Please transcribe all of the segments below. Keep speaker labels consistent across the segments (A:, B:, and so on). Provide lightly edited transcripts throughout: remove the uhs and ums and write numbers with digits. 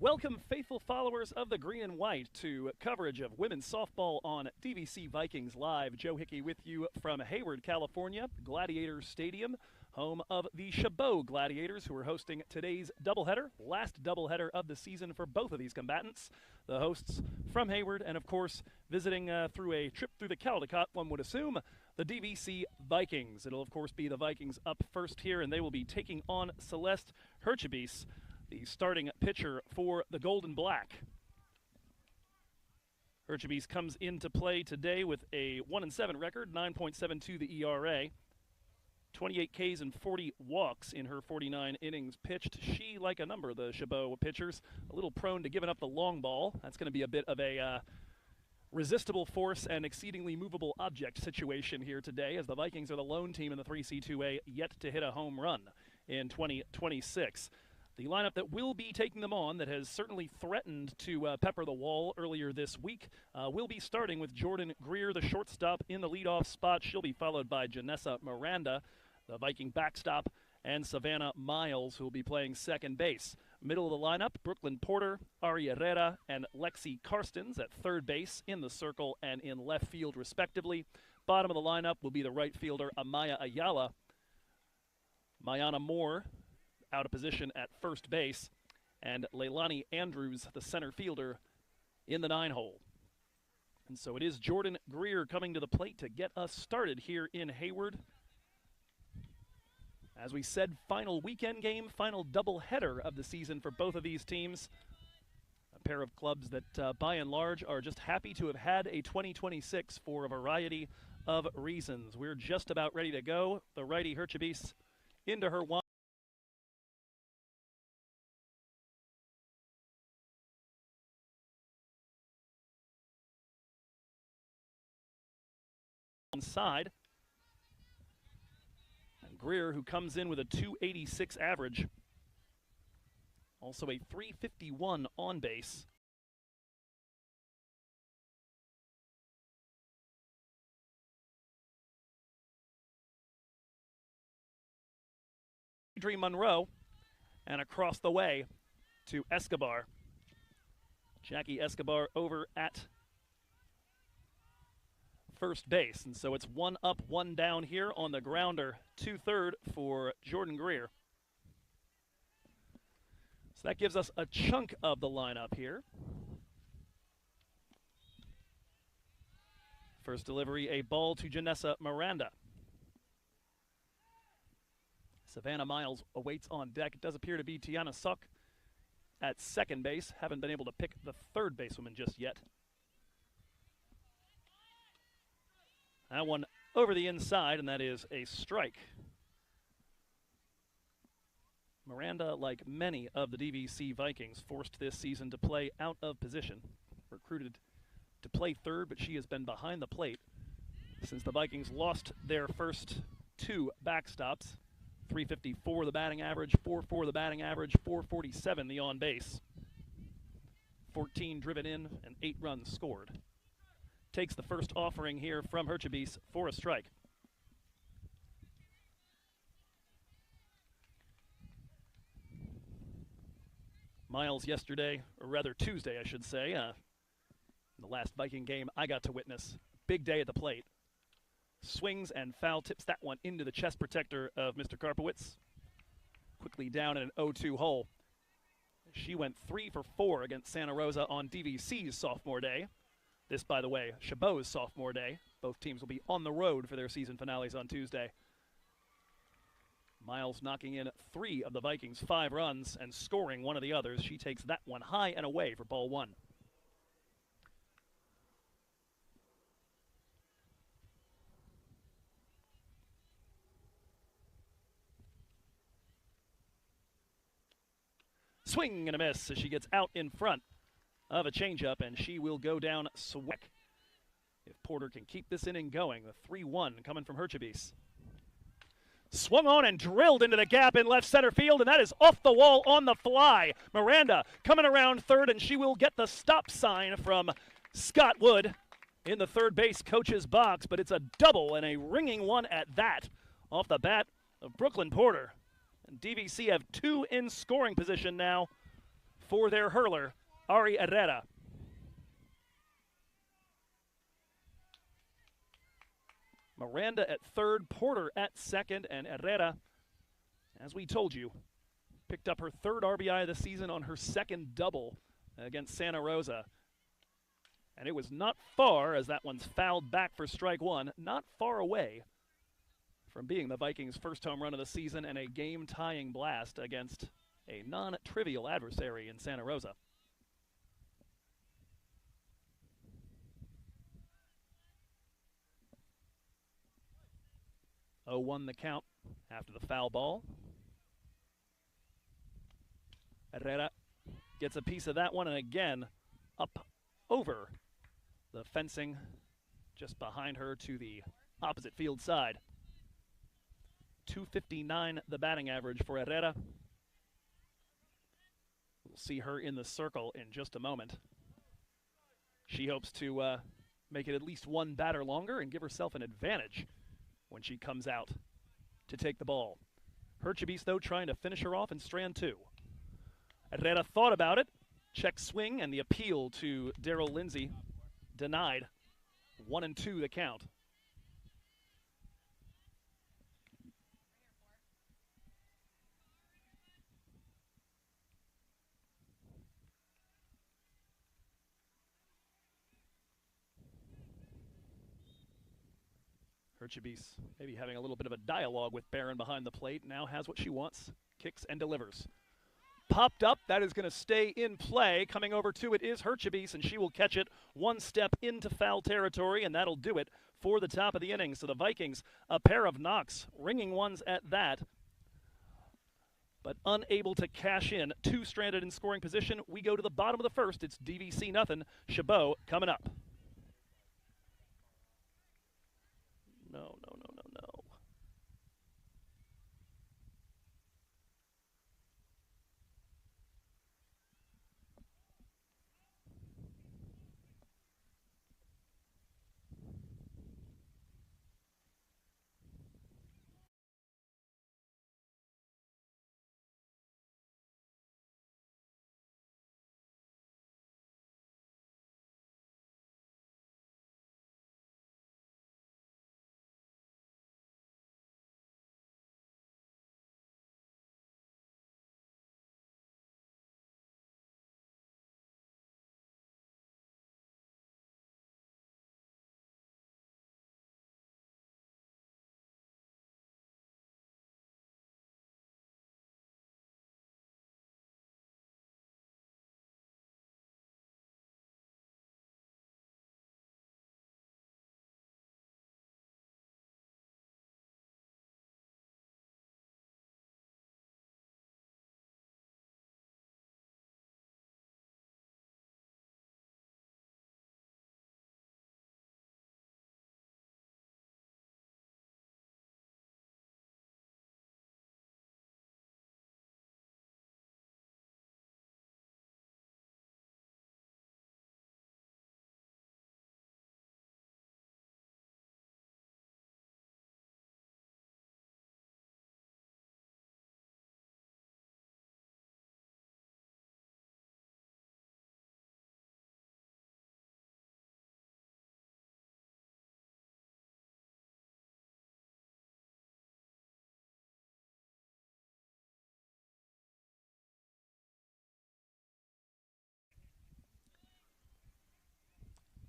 A: Welcome, faithful followers of the green and white, to coverage of women's softball on DVC Vikings Live. Joe Hickey with you from Hayward, California, Gladiators Stadium, home of the Chabot Gladiators, who are hosting today's doubleheader, last doubleheader of the season for both of these combatants. The hosts from Hayward, and of course, visiting through a trip through the Caldecott, one would assume, the DVC Vikings. It'll, of course, be the Vikings up first here, and they will be taking on Celeste Herchebis, the starting pitcher for the Gold and Black. Herchebis comes into play today with a 1-7 record, 9.72 the ERA, 28 Ks and 40 walks in her 49 innings pitched. She, like a number of the Chabot pitchers, a little prone to giving up the long ball. That's going to be a bit of a resistible force and exceedingly movable object situation here today, as the Vikings are the lone team in the 3C2A yet to hit a home run in 2026. The lineup that will be taking them on, that has certainly threatened to pepper the wall earlier this week, will be starting with Jordan Greer, the shortstop, in the leadoff spot. She'll be followed by Janessa Miranda, the Viking backstop, and Savannah Miles, who will be playing second base. Middle of the lineup, Brooklyn Porter, Ari Herrera, and Lexi Karstens at third base, in the circle and in left field, respectively. Bottom of the lineup will be the right fielder, Amaya Ayala. Mayana Moore out of position at first base, and Leilani Andrews, the center fielder, in the 9-hole. And so it is Jordan Greer coming to the plate to get us started here in Hayward. As we said, final weekend game, final doubleheader of the season for both of these teams. A pair of clubs that, by and large, are just happy to have had a 2026 for a variety of reasons. We're just about ready to go. The righty Herchebis into her one side. And Greer, who comes in with a 286 average, also a 351 on base. Dream Monroe, and across the way to Escobar. Jackie Escobar over at first base, and so it's 1 up, 1 down here on the grounder, 2-3 for Jordan Greer. So that gives us a chunk of the lineup here. First delivery, a ball to Janessa Miranda. Savannah Miles awaits on deck. It does appear to be Tiana Suck at second base. Haven't been able to pick the third basewoman just yet. That one over the inside, and that is a strike. Miranda, like many of the DVC Vikings, forced this season to play out of position. Recruited to play third, but she has been behind the plate since the Vikings lost their first 2 backstops. 354 the batting average, 4-4 the batting average, 447 the on base. 14 driven in and 8 runs scored. Takes the first offering here from Herchebis for a strike. Miles yesterday, or rather Tuesday I should say, the last Viking game I got to witness. Big day at the plate. Swings and foul tips that one into the chest protector of Mr. Karpowitz. Quickly down in an 0-2 hole. She went 3 for 4 against Santa Rosa on DVC's sophomore day. This, by the way, Chabot's sophomore day. Both teams will be on the road for their season finales on Tuesday. Miles knocking in 3 of the Vikings' 5 runs and scoring 1 of the others. She takes that one high and away for ball 1. Swing and a miss as she gets out in front of a changeup, and she will go down swack. If Porter can keep this inning going, the 3-1 coming from Herchebis. Swung on and drilled into the gap in left center field, and that is off the wall on the fly. Miranda coming around third, and she will get the stop sign from Scott Wood in the third base coach's box, but it's a double and a ringing one at that off the bat of Brooklyn Porter. And DVC have 2 in scoring position now for their hurler, Ari Herrera. Miranda at third, Porter at second, and Herrera, as we told you, picked up her third RBI of the season on her second double against Santa Rosa. And it was not far, as that one's fouled back for strike one, not far away from being the Vikings' first home run of the season and a game-tying blast against a non-trivial adversary in Santa Rosa. 0-1 the count after the foul ball. Herrera gets a piece of that one, and again up over the fencing just behind her to the opposite field side. 259 the batting average for Herrera. We'll see her in the circle in just a moment. She hopes to make it at least one batter longer and give herself an advantage when she comes out to take the ball. Chabot, though, trying to finish her off in strand two. Herrera thought about it. Check swing, and the appeal to Daryl Lindsay denied. 1-2 the count. Chabot maybe having a little bit of a dialogue with Barron behind the plate. Now has what she wants. Kicks and delivers. Popped up. That is going to stay in play. Coming over to it is Chabot, and she will catch it one step into foul territory, and that'll do it for the top of the inning. So the Vikings, a pair of knocks, ringing ones at that, but unable to cash in. Two stranded in scoring position. We go to the bottom of the first. It's DVC nothing. Chabot coming up. No.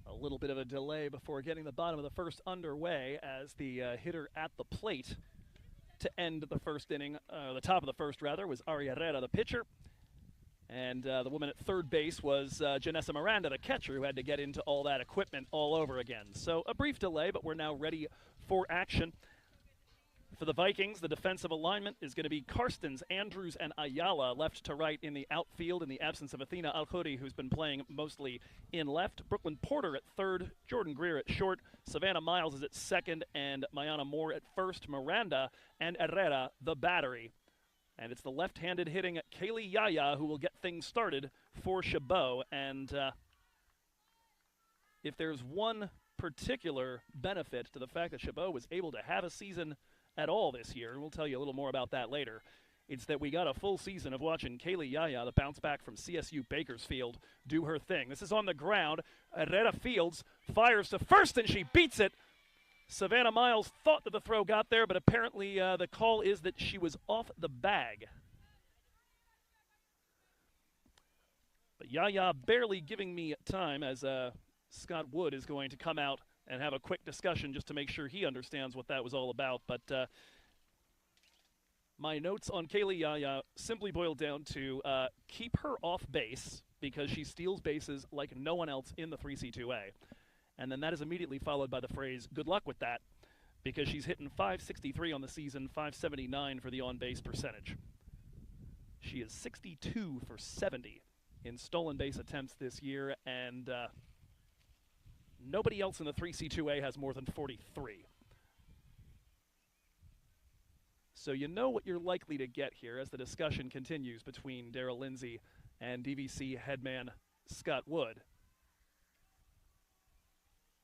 A: A little bit of a delay before getting the bottom of the first underway as the hitter at the plate to end the first inning, the top of the first rather, was Ari Herrera, the pitcher. And the woman at third base was Janessa Miranda, the catcher, who had to get into all that equipment all over again. So a brief delay, but we're now ready for action. For the Vikings, the defensive alignment is going to be Karstens, Andrews, and Ayala left to right in the outfield in the absence of Athena Alkhuri, who's been playing mostly in left. Brooklyn Porter at third, Jordan Greer at short, Savannah Miles is at second, and Mayana Moore at first. Miranda and Herrera, the battery. And it's the left-handed hitting Kaylee Yaya who will get things started for Chabot. And if there's one particular benefit to the fact that Chabot was able to have a season at all this year, and we'll tell you a little more about that later, It's that we got a full season of watching Kaylee Yaya, the bounce back from CSU Bakersfield, do her thing. This is on the ground. Herrera Fields fires to first, and she beats it. Savannah Miles thought that the throw got there, but apparently the call is that she was off the bag. But Yaya barely giving me time as Scott Wood is going to come out and have a quick discussion just to make sure he understands what that was all about. But my notes on Kaylee Yaya simply boiled down to keep her off base because she steals bases like no one else in the 3C2A. And then that is immediately followed by the phrase, good luck with that, because she's hitting .563 on the season, .579 for the on-base percentage. She is 62 for 70 in stolen base attempts this year, and nobody else in the 3C2A has more than 43. So you know what you're likely to get here as the discussion continues between Daryl Lindsay and DVC headman Scott Wood.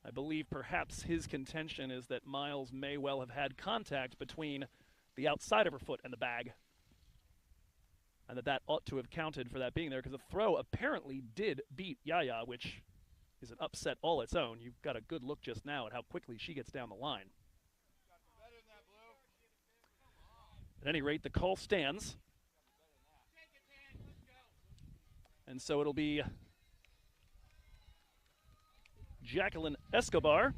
A: I believe perhaps his contention is that Miles may well have had contact between the outside of her foot and the bag, and that ought to have counted for that being there, because the throw apparently did beat Yaya, which is an upset all its own. You've got a good look just now at how quickly she gets down the line. At any rate, the call stands. And so it'll be Jacqueline Escobar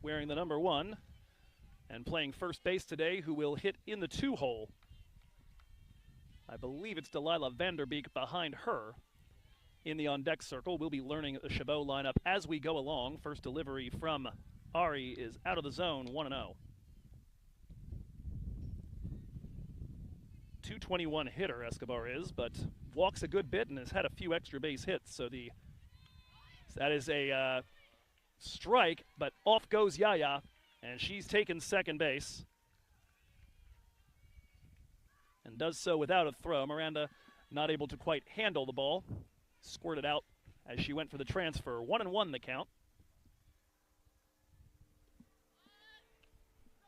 A: wearing the number 1 and playing first base today, who will hit in the 2-hole. I believe it's Delilah Vanderbeek behind her in the on-deck circle. We'll be learning the Chabot lineup as we go along. First delivery from Ari is out of the zone, 1-0. 221 hitter Escobar is, but walks a good bit and has had a few extra base hits. So that is a strike, but off goes Yaya, and she's taken second base. And does so without a throw. Miranda not able to quite handle the ball. Squirted out as she went for the transfer. 1-1 the count.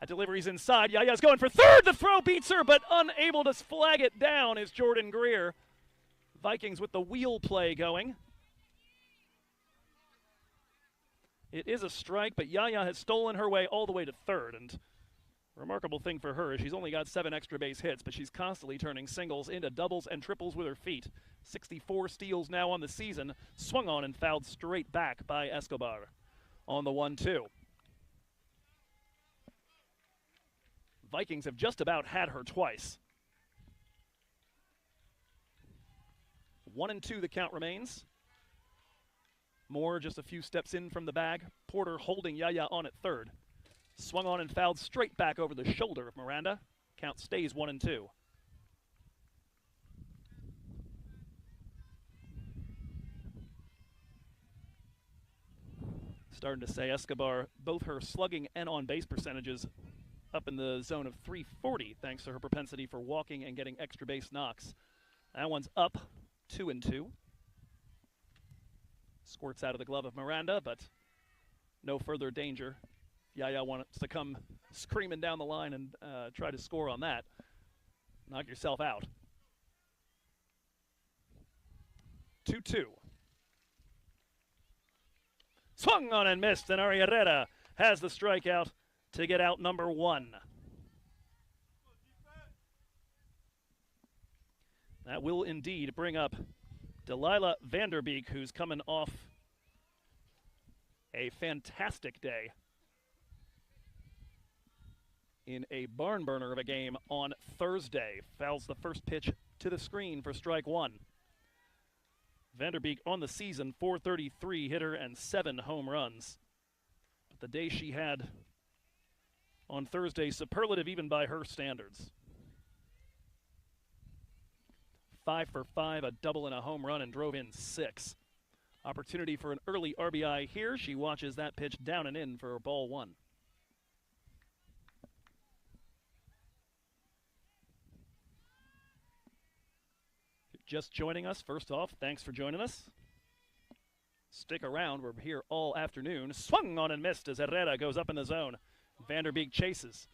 A: That delivery's inside. Yaya's going for third. The throw beats her, but unable to flag it down is Jordan Greer. Vikings with the wheel play going. It is a strike, but Yaya has stolen her way all the way to third. And remarkable thing for her is she's only got 7 extra base hits, but she's constantly turning singles into doubles and triples with her feet. 64 steals now on the season. Swung on and fouled straight back by Escobar on the 1-2. Vikings have just about had her twice. 1-2 the count remains. Moore just a few steps in from the bag. Porter holding Yaya on at third. Swung on and fouled straight back over the shoulder of Miranda. Count stays 1-2. Starting to say Escobar, both her slugging and on-base percentages up in the zone of 340, thanks to her propensity for walking and getting extra base knocks. That one's up, 2-2. Squirts out of the glove of Miranda, but no further danger. Yaya wants to come screaming down the line and try to score on that. Knock yourself out. 2-2. Swung on and missed, and Ari Herrera has the strikeout to get out number 1. That will indeed bring up Delilah Vanderbeek, who's coming off a fantastic day in a barn burner of a game on Thursday. Fouls the first pitch to the screen for strike 1. Vanderbeek on the season, .433 hitter and 7 home runs. But the day she had on Thursday, superlative even by her standards. 5 for 5, a double and a home run, and drove in 6. Opportunity for an early RBI here. She watches that pitch down and in for ball 1. Just joining us, first off, thanks for joining us. Stick around, we're here all afternoon. Swung on and missed as Herrera goes up in the zone. Vanderbeek chases.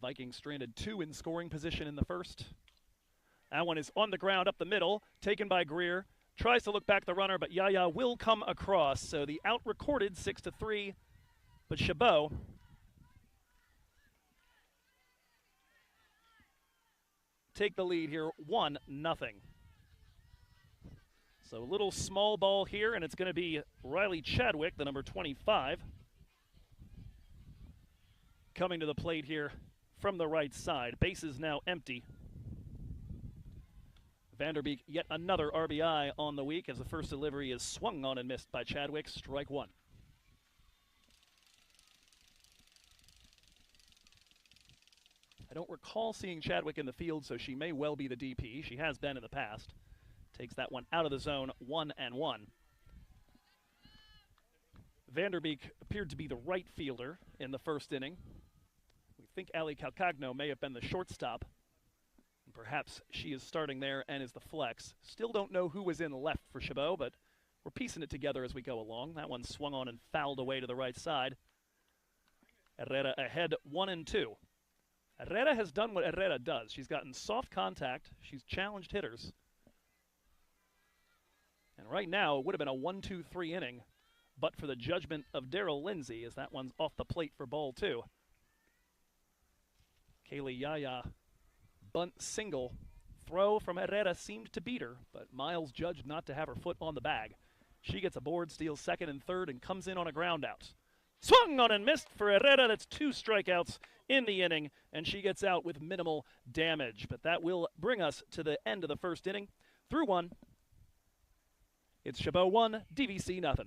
A: Vikings stranded 2 in scoring position in the first. That one is on the ground up the middle, taken by Greer. Tries to look back the runner, but Yaya will come across. So the out recorded 6-3, but Chabot take the lead here 1-0. So a little small ball here, and it's going to be Riley Chadwick, the number 25, coming to the plate here from the right side. Base is now empty. Vanderbeek yet another RBI on the week as the first delivery is swung on and missed by Chadwick. Strike one. I don't recall seeing Chadwick in the field, so she may well be the DP. She has been in the past. Takes that one out of the zone, 1-1. Vanderbeek appeared to be the right fielder in the first inning. We think Ali Calcagno may have been the shortstop. And perhaps she is starting there and is the flex. Still don't know who was in left for Chabot, but we're piecing it together as we go along. That one swung on and fouled away to the right side. Herrera ahead 1-2. Herrera has done what Herrera does. She's gotten soft contact. She's challenged hitters. And right now, it would have been a 1-2-3 inning, but for the judgment of Daryl Lindsay, as that one's off the plate for ball 2. Kaylee Yaya, bunt single. Throw from Herrera seemed to beat her, but Miles judged not to have her foot on the bag. She gets aboard, steals second and third, and comes in on a ground out. Swung on and missed for Herrera. That's 2 strikeouts in the inning, and she gets out with minimal damage. But that will bring us to the end of the first inning. Through 1. It's Chabot 1, DVC nothing.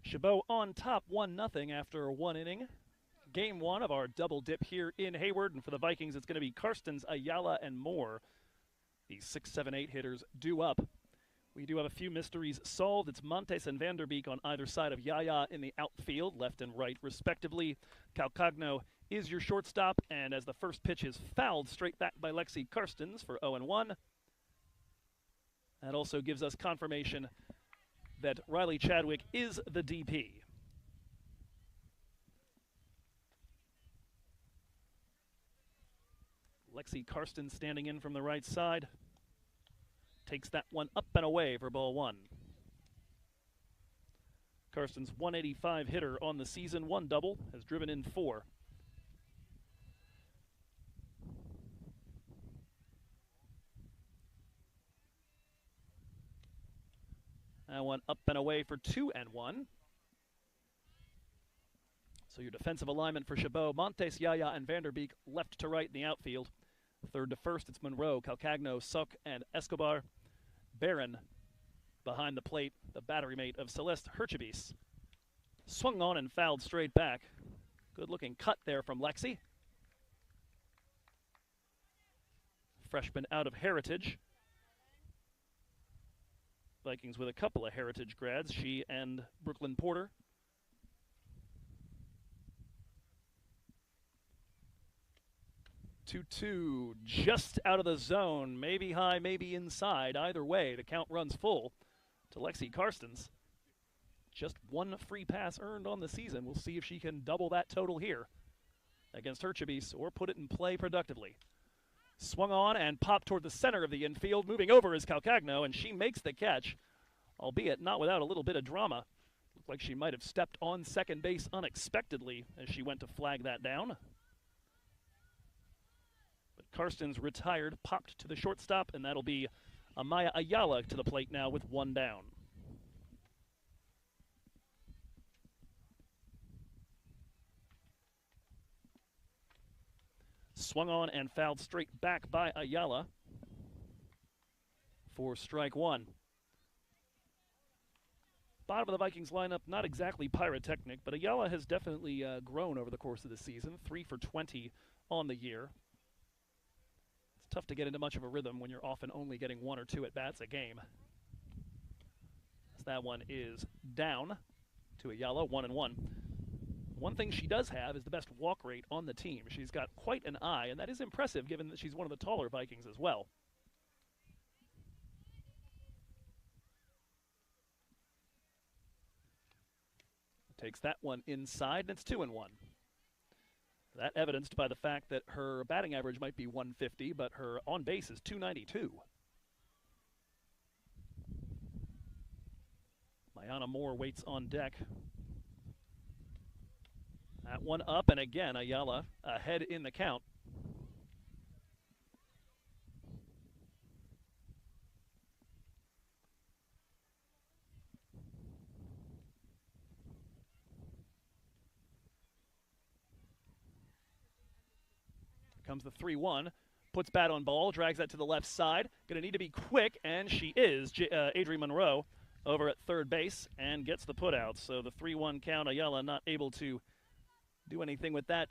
A: Chabot on top 1-0 after 1 inning. Game 1 of our double dip here in Hayward. And for the Vikings, it's going to be Karstens, Ayala, and Moore. The 6, 7, 8 hitters due up. We do have a few mysteries solved. It's Montes and Vanderbeek on either side of Yaya in the outfield, left and right respectively. Calcagno is your shortstop, and as the first pitch is fouled straight back by Lexi Karstens for 0-1. That also gives us confirmation that Riley Chadwick is the DP. Lexi Karstens standing in from the right side. Takes that one up and away for ball 1. Karstens, 185 hitter on the season, 1 double, has driven in 4. That one up and away for 2-1. So your defensive alignment for Chabot, Montes, Yaya, and Vanderbeek left to right in the outfield. Third to first, it's Monroe, Calcagno, Suk, and Escobar. Barron behind the plate, the battery mate of Celeste Herchebis. Swung on and fouled straight back. Good-looking cut there from Lexi. Freshman out of Heritage. Vikings with a couple of Heritage grads, she and Brooklyn Porter. Two, just out of the zone, maybe high, maybe inside. Either way, the count runs full to Lexi Karstens. Just one free pass earned on the season. We'll see if she can double that total here against Chabot or put it in play productively. Swung on and popped toward the center of the infield. Moving over is Calcagno, and she makes the catch, albeit not without a little bit of drama. Looked like she might have stepped on second base unexpectedly as she went to flag that down. But Karsten's retired, popped to the shortstop, and that'll be Amaya Ayala to the plate now with one down. Swung on and fouled straight back by Ayala for strike one. Bottom of the Vikings lineup, not exactly pyrotechnic, but Ayala has definitely grown over the course of the season. 3 for 20 on the year. It's tough to get into much of a rhythm when you're often only getting 1 or 2 at-bats a game. As that one is down to Ayala, 1-1. One thing she does have is the best walk rate on the team. She's got quite an eye, and that is impressive given that she's one of the taller Vikings as well. Takes that one inside, and it's 2-1. That evidenced by the fact that her batting average might be 150, but her on base is 292. Mayana Moore waits on deck. That one up, and again, Ayala ahead in the count. Comes the 3-1, puts bat on ball, drags that to the left side. Going to need to be quick, and she is. Adri Monroe over at third base and gets the putout. So the 3-1 count, Ayala not able to do anything with that.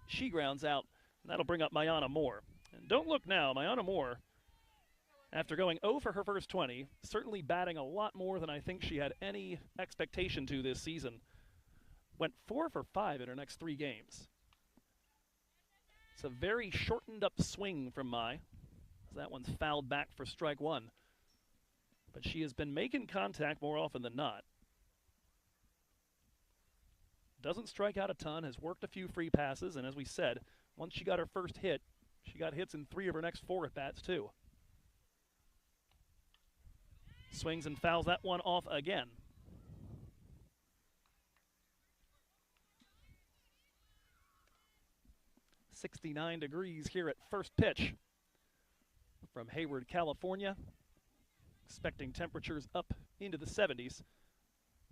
A: She grounds out, and that'll bring up Mayana Moore. And don't look now, Mayana Moore, after going 0 for her first 20, certainly batting a lot more than I think she had any expectation to this season. Went 4 for 5 in her next 3 games. It's a very shortened up swing from Mai. That one's fouled back for strike one. But she has been making contact more often than not. Doesn't strike out a ton, has worked a few free passes, and as we said, once she got her first hit, she got hits in 3 of her next 4 at-bats too. Swings and fouls that one off again. .69 degrees here at first pitch from Hayward, California. Expecting temperatures up into the 70s.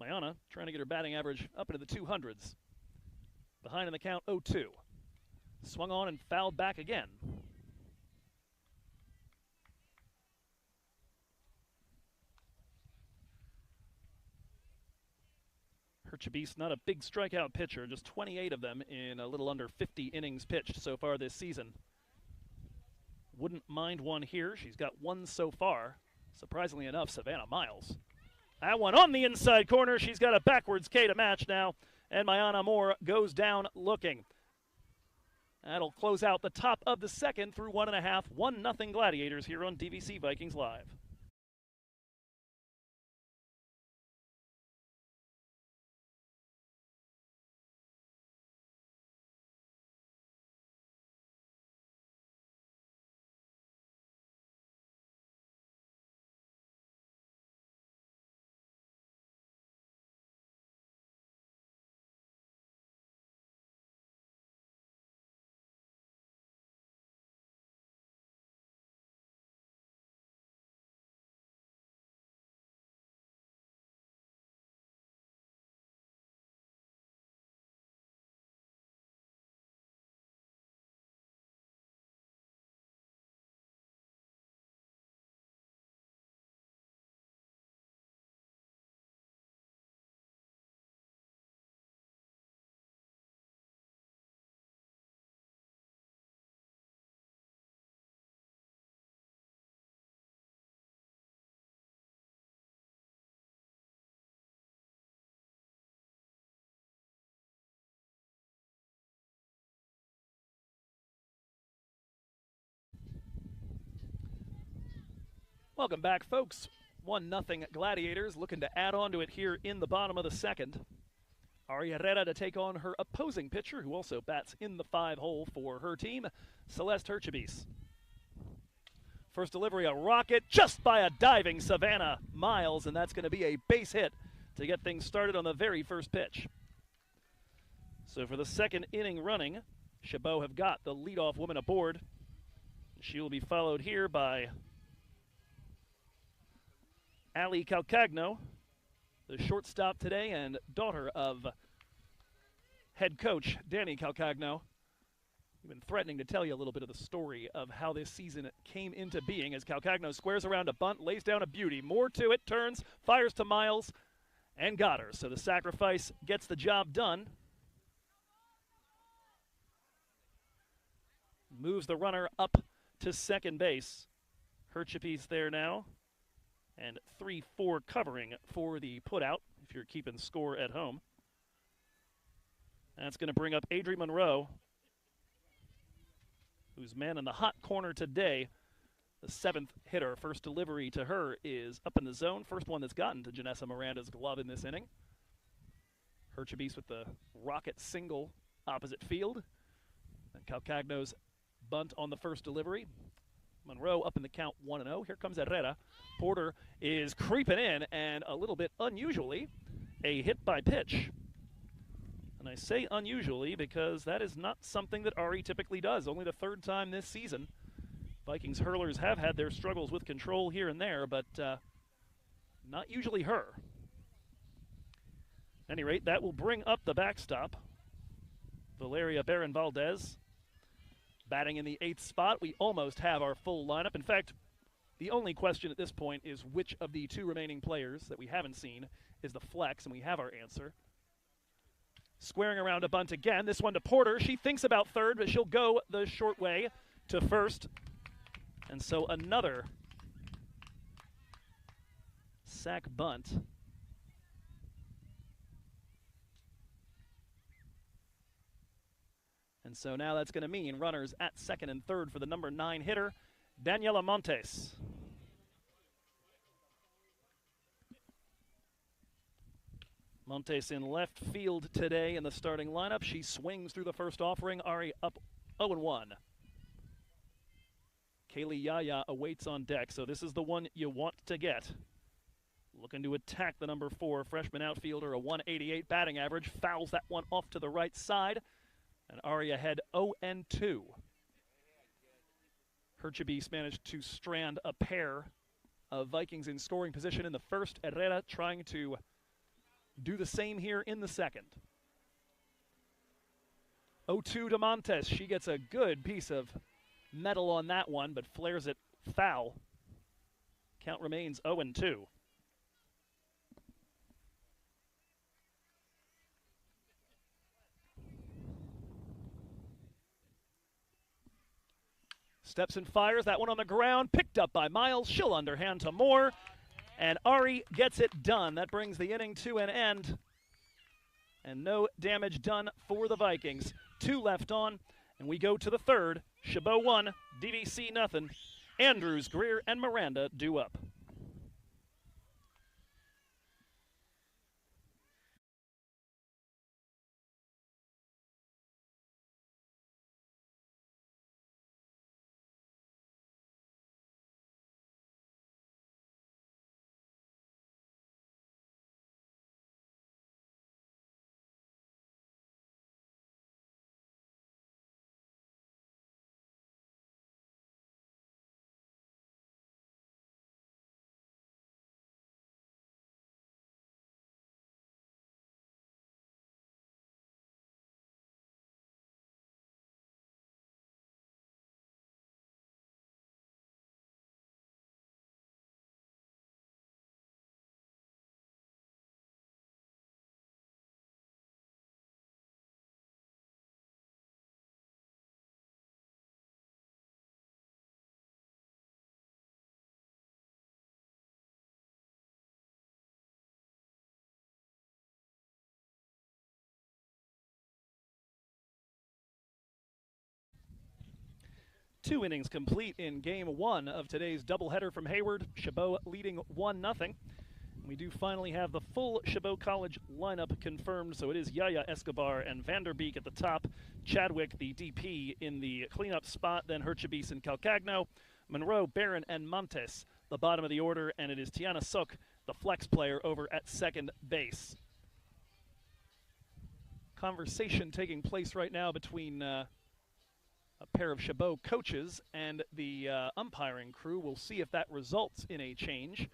A: Mayana trying to get her batting average up into the 200s. Behind in the count, 0-2. Swung on and fouled back again. Chabot, not a big strikeout pitcher, just 28 of them in a little under 50 innings pitched so far this season. Wouldn't mind one here. She's got 1 so far. Surprisingly enough, Savannah Miles. That one on the inside corner. She's got a backwards K to match now, and Mayana Moore goes down looking. That'll close out the top of the second through 1.5. 1-0 Gladiators here on DVC Vikings Live. Welcome back, folks. 1-0 Gladiators, looking to add on to it here in the bottom of the second. Ari Herrera to take on her opposing pitcher, who also bats in the 5-hole for her team, Celeste Herchebis. First delivery, a rocket just by a diving Savannah Miles, and that's going to be a base hit to get things started on the very first pitch. So for the second inning running, Chabot have got the leadoff woman aboard. She will be followed here by Ali Calcagno, the shortstop today and daughter of head coach Danny Calcagno. We've been threatening to tell you a little bit of the story of how this season came into being as Calcagno squares around a bunt, lays down a beauty. More to it, turns, fires to Miles, and got her. So the sacrifice gets the job done. Moves the runner up to second base. Herchepes there now. And 3-4 covering for the putout, if you're keeping score at home. That's going to bring up Adri Monroe, who's man in the hot corner today. The 7th hitter. First delivery to her is up in the zone. First one that's gotten to Janessa Miranda's glove in this inning. Herchepes with the rocket single opposite field. And Calcagno's bunt on the first delivery. Monroe up in the count 1-0. Here comes Herrera. Porter is creeping in, and a little bit unusually, a hit by pitch. And I say unusually because that is not something that Ari typically does. Only the 3rd time this season. Vikings hurlers have had their struggles with control here and there, but not usually her. At any rate, that will bring up the backstop. Valeria Barron Valdez batting in the 8th spot. We almost have our full lineup. In fact, the only question at this point is which of the 2 remaining players that we haven't seen is the flex, and we have our answer. Squaring around a bunt again. This one to Porter. She thinks about third, but she'll go the short way to first. And so another sac bunt. And so now that's going to mean runners at second and third for the number 9 hitter, Daniela Montes. Montes in left field today in the starting lineup. She swings through the first offering. Ari up 0-1. Kaylee Yaya awaits on deck, so this is the one you want to get. Looking to attack the number 4 freshman outfielder, a 188 batting average. Fouls that one off to the right side. And Ari ahead 0-2. Herchepes managed to strand a pair of Vikings in scoring position in the first. Herrera trying to do the same here in the second. 0-2 to Montes. She gets a good piece of metal on that one, but flares it foul. Count remains 0-2. Steps and fires, that one on the ground, picked up by Miles. She'll underhand to Moore, and Ari gets it done. That brings the inning to an end, and no damage done for the Vikings. 2 left on, and we go to the 3rd. Chabot 1, DVC nothing. Andrews, Greer, and Miranda due up. 2 innings complete in game 1 of today's doubleheader from Hayward. Chabot leading 1-0. We do finally have the full Chabot College lineup confirmed, so it is Yaya Escobar and Vanderbeek at the top, Chadwick, the DP, in the cleanup spot, then Herchebis and Calcagno, Monroe, Barron, and Montes, the bottom of the order, and it is Tiana Suk, the flex player, over at second base. Conversation taking place right now between a pair of Chabot coaches and the umpiring crew. We'll see if that results in a change.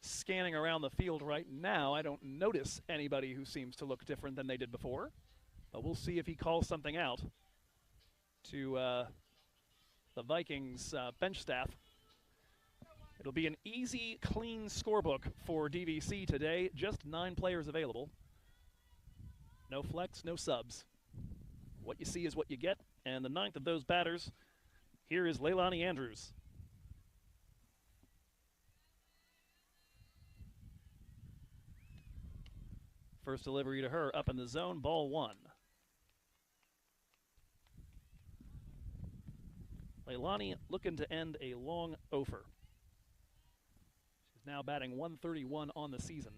A: Scanning around the field right now, I don't notice anybody who seems to look different than they did before. But we'll see if he calls something out to the Vikings bench staff. It'll be an easy, clean scorebook for DVC today. Just 9 players available. No flex, no subs. What you see is what you get. And the 9th of those batters, here is Leilani Andrews. First delivery to her, up in the zone, ball 1. Leilani looking to end a long offer. She's now batting 131 on the season.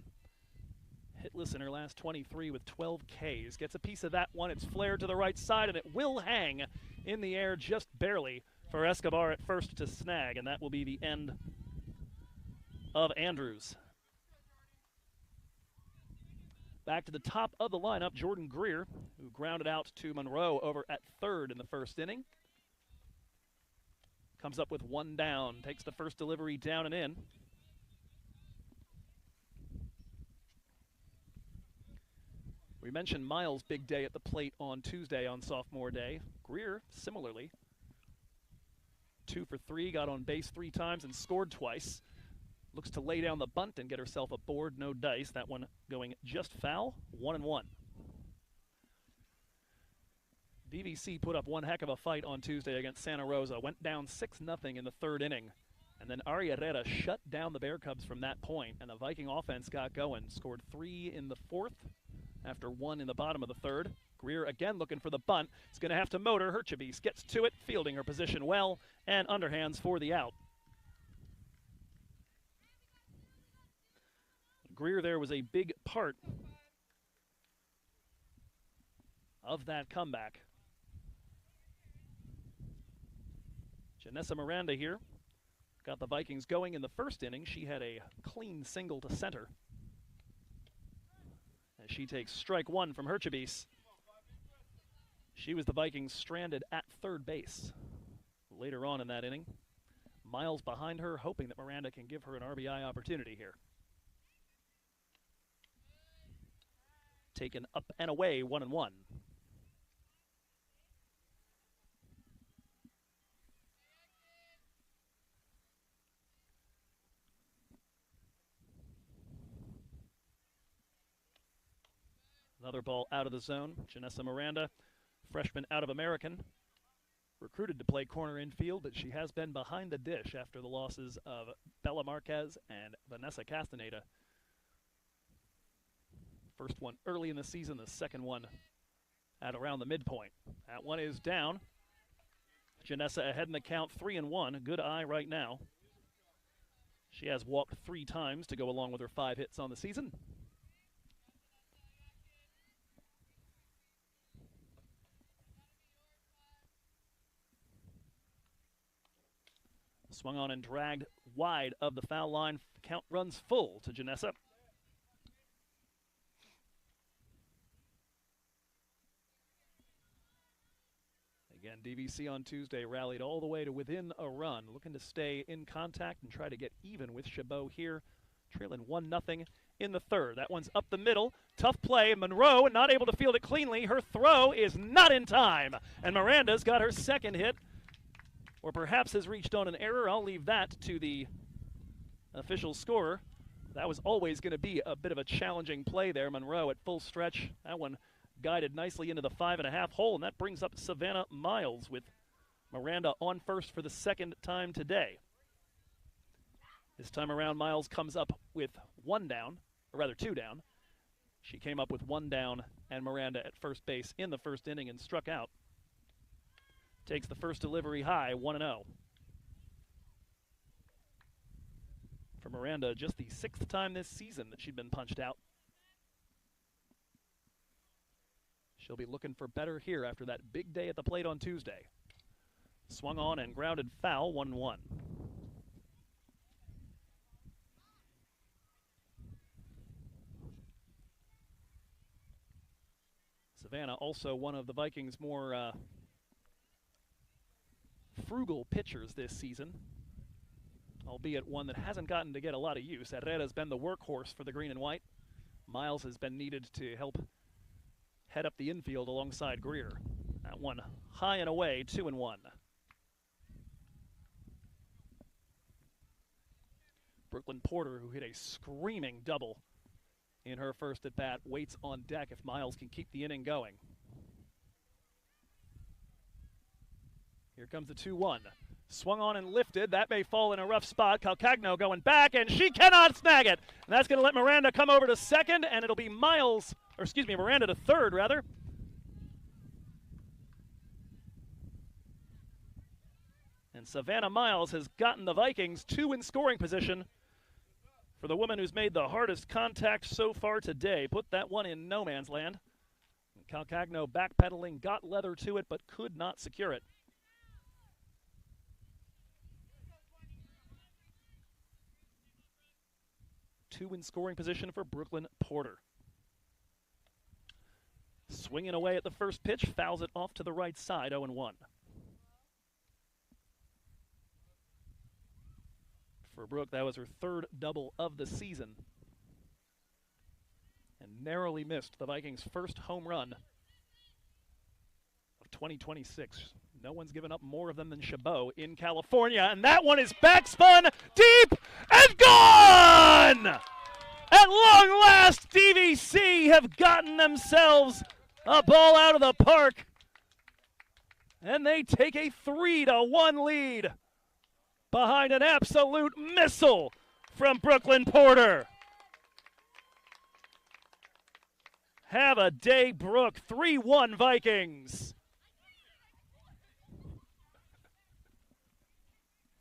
A: Hitless in her last 23 with 12 Ks. Gets a piece of that one. It's flared to the right side, and it will hang in the air just barely for Escobar at first to snag, and that will be the end of Andrews. Back to the top of the lineup, Jordan Greer, who grounded out to Monroe over at third in the first inning. Comes up with 1 down, takes the first delivery down and in. We mentioned Miles' big day at the plate on Tuesday on sophomore day. Greer, similarly, 2 for 3, got on base 3 times and scored twice. Looks to lay down the bunt and get herself a board, no dice. That one going just foul, 1-1. DVC put up one heck of a fight on Tuesday against Santa Rosa. Went down 6-0 in the 3rd inning. And then Ari Herrera shut down the Bear Cubs from that point, and the Viking offense got going. Scored 3 in the 4th after 1 in the bottom of the 3rd. Greer again looking for the bunt. It's going to have to motor. Herchebis gets to it, fielding her position well, and underhands for the out. Greer there was a big part of that comeback. Janessa Miranda here got the Vikings going in the 1st inning. She had a clean single to center as she takes strike 1 from Herchebis. She was the Vikings stranded at 3rd base later on in that inning. Miles behind her, hoping that Miranda can give her an RBI opportunity here. Taken up and away, 1-1. Another ball out of the zone. Janessa Miranda, freshman out of American, recruited to play corner infield, but she has been behind the dish after the losses of Bella Marquez and Vanessa Castaneda. First one early in the season, the second one at around the midpoint. That one is down. Janessa ahead in the count, 3-1. Good eye right now. She has walked 3 times to go along with her 5 hits on the season. Swung on and dragged wide of the foul line. Count runs full to Janessa. Again, DVC on Tuesday rallied all the way to within a run, looking to stay in contact and try to get even with Chabot here, trailing 1-0 in the 3rd. That one's up the middle. Tough play. Monroe not able to field it cleanly. Her throw is not in time. And Miranda's got her 2nd hit, or perhaps has reached on an error. I'll leave that to the official scorer. That was always going to be a bit of a challenging play there. Monroe at full stretch. That one guided nicely into the 5.5 hole, and that brings up Savannah Miles with Miranda on first for the 2nd time today. This time around, Miles comes up with 1 down, or rather 2 down. She came up with 1 down and Miranda at first base in the 1st inning and struck out. takes the first delivery high, 1-0. For Miranda, just the 6th time this season that she'd been punched out. She'll be looking for better here after that big day at the plate on Tuesday. Swung on and grounded foul, 1-1. Savannah, also one of the Vikings' more frugal pitchers this season, albeit one that hasn't gotten to get a lot of use. Herrera's been the workhorse for the green and white. Miles has been needed to help head up the infield alongside Greer. That one high and away, 2-1. Brooklyn Porter, who hit a screaming double in her first at-bat, waits on deck if Miles can keep the inning going. Here comes the 2-1. Swung on and lifted. That may fall in a rough spot. Calcagno going back, and she cannot snag it. And that's going to let Miranda come over to second, and it'll be Miranda to third, rather. And Savannah Miles has gotten the Vikings 2 in scoring position for the woman who's made the hardest contact so far today. Put that one in no man's land. Calcagno backpedaling, got leather to it, but could not secure it. Two in scoring position for Brooklyn Porter. Swinging away at the first pitch, fouls it off to the right side, 0-1. For Brooke, that was her third double of the season. And narrowly missed the Vikings' first home run of 2026. No one's given up more of them than Chabot in California. And that one is backspun, deep, and gone! At long last, DVC have gotten themselves a ball out of the park. And they take a 3-1 lead behind an absolute missile from Brooklyn Porter. Have a day, Brooke. 3-1 Vikings.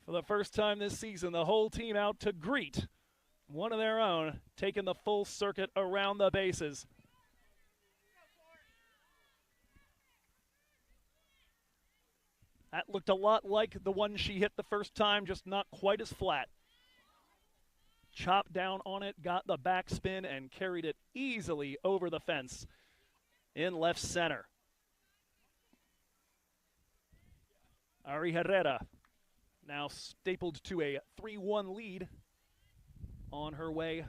A: For the first time this season, the whole team out to greet one of their own, taking the full circuit around the bases. That looked a lot like the one she hit the first time, just not quite as flat. Chopped down on it, got the backspin, and carried it easily over the fence in left center. Ari Herrera now stapled to a 3-1 lead on her way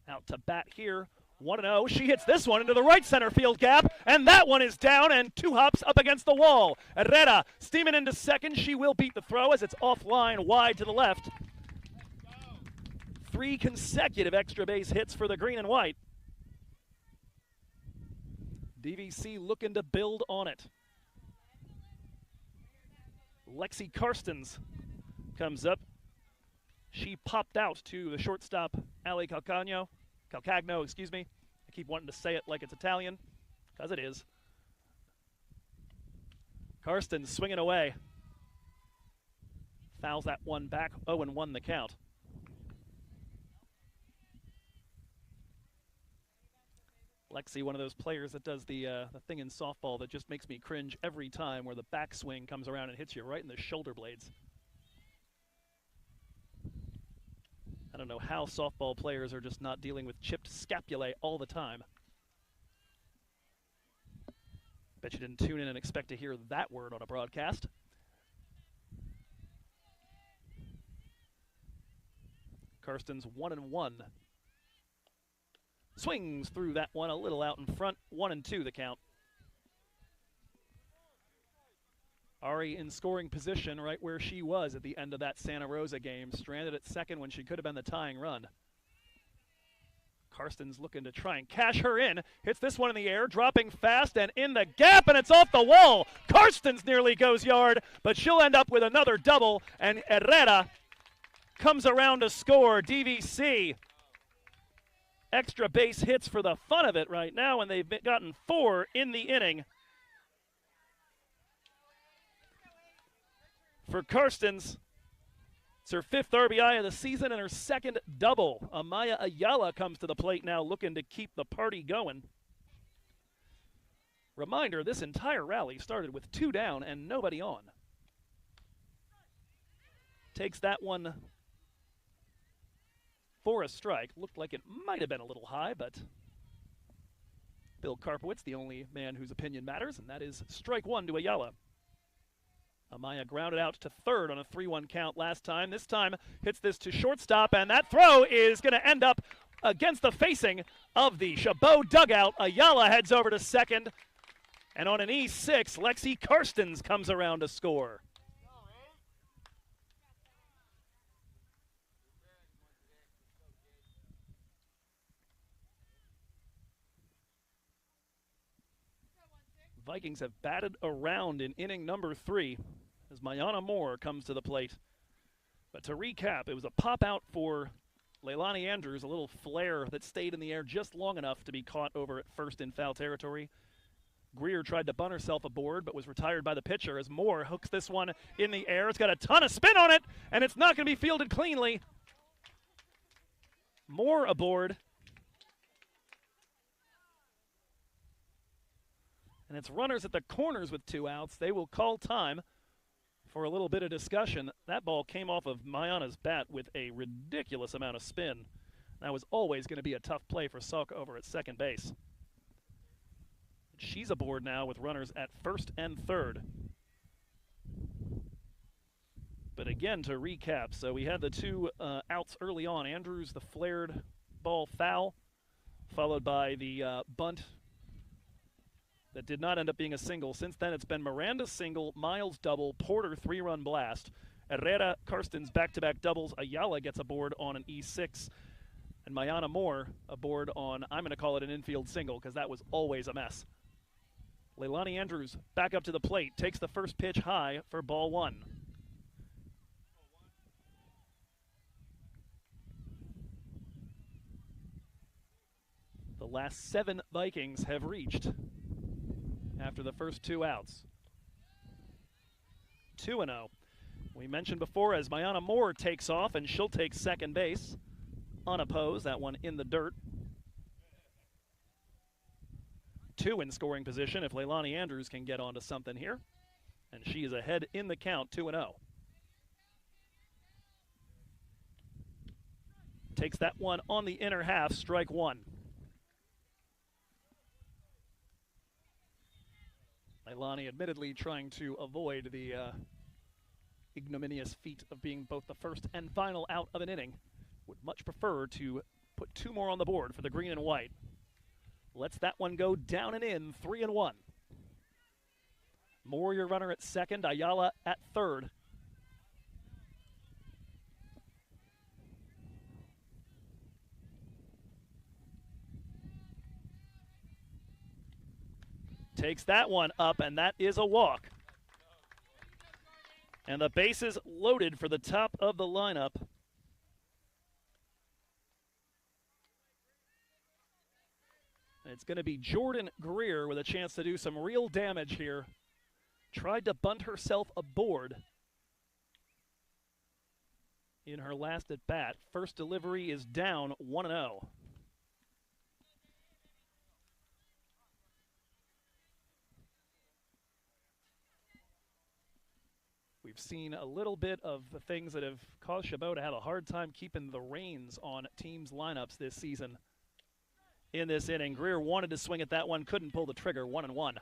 A: out to bat here. 1-0. She hits this one into the right center field gap, and that one is down and 2 hops up against the wall. Herrera steaming into second. She will beat the throw as it's offline wide to the left. 3 consecutive extra base hits for the green and white. DVC looking to build on it. Lexi Karstens comes up. She popped out to the shortstop, Ali Calcagno, excuse me. I keep wanting to say it like it's Italian, because it is. Karstens swinging away. Fouls that one back, 0-1 the count. Lexi, one of those players that does the thing in softball that just makes me cringe every time, where the backswing comes around and hits you right in the shoulder blades. I don't know how softball players are just not dealing with chipped scapulae all the time. Bet you didn't tune in and expect to hear that word on a broadcast. Karstens 1-1. Swings through that one a little out in front. 1-2 the count. Ari in scoring position right where she was at the end of that Santa Rosa game. Stranded at second when she could have been the tying run. Karstens looking to try and cash her in. Hits this one in the air, dropping fast and in the gap, and it's off the wall. Karstens nearly goes yard, but she'll end up with another double, and Herrera comes around to score. DVC extra base hits for the fun of it right now, and they've gotten 4 in the inning. for Karstens. It's her 5th RBI of the season and her 2nd double. Amaya Ayala comes to the plate now looking to keep the party going. Reminder, this entire rally started with 2 down and nobody on. Takes that one for a strike. Looked like it might have been a little high, but Bill Karpowitz, the only man whose opinion matters, and that is strike 1 to Ayala. Amaya grounded out to third on a 3-1 count last time. This time hits this to shortstop, and that throw is going to end up against the facing of the Chabot dugout. Ayala heads over to second, and on an E6, Lexi Karstens comes around to score. Vikings have batted around in inning number 3 as Mayana Moore comes to the plate. But to recap, it was a pop out for Leilani Andrews, a little flare that stayed in the air just long enough to be caught over at first in foul territory. Greer tried to bunt herself aboard but was retired by the pitcher as Moore hooks this one in the air. It's got a ton of spin on it, and it's not going to be fielded cleanly. Moore aboard. And it's runners at the corners with 2 outs. They will call time for a little bit of discussion. That ball came off of Mayana's bat with a ridiculous amount of spin. That was always going to be a tough play for Salk over at second base. She's aboard now with runners at first and third. But again, to recap, so we had the 2 outs early on. Andrews, the flared ball foul, followed by the bunt that did not end up being a single. Since then, it's been Miranda single, Miles double, Porter 3-run blast, Herrera, Karstens back-to-back doubles. Ayala gets aboard on an E6, and Mayana Moore aboard on, I'm going to call it an infield single because that was always a mess. Leilani Andrews back up to the plate, takes the first pitch high for ball 1. The last 7 Vikings have reached after the first 2 outs. 2-0. We mentioned before as Mayana Moore takes off, and she'll take second base unopposed. That one in the dirt. 2 in scoring position if Leilani Andrews can get onto something here. And she is ahead in the count, 2-0. Takes that one on the inner half, strike 1. Leilani admittedly trying to avoid the ignominious feat of being both the first and final out of an inning. Would much prefer to put 2 more on the board for the green and white. Lets that one go down and in, 3-1. Moore, your runner at second, Ayala at third. Takes that one up, and that is a walk. And the bases loaded for the top of the lineup. It's going to be Jordan Greer with a chance to do some real damage here. Tried to bunt herself aboard in her last at bat. First delivery is down, 1-0. We've seen a little bit of the things that have caused Chabot to have a hard time keeping the reins on teams' lineups this season. In this inning, Greer wanted to swing at that one, couldn't pull the trigger, 1-1.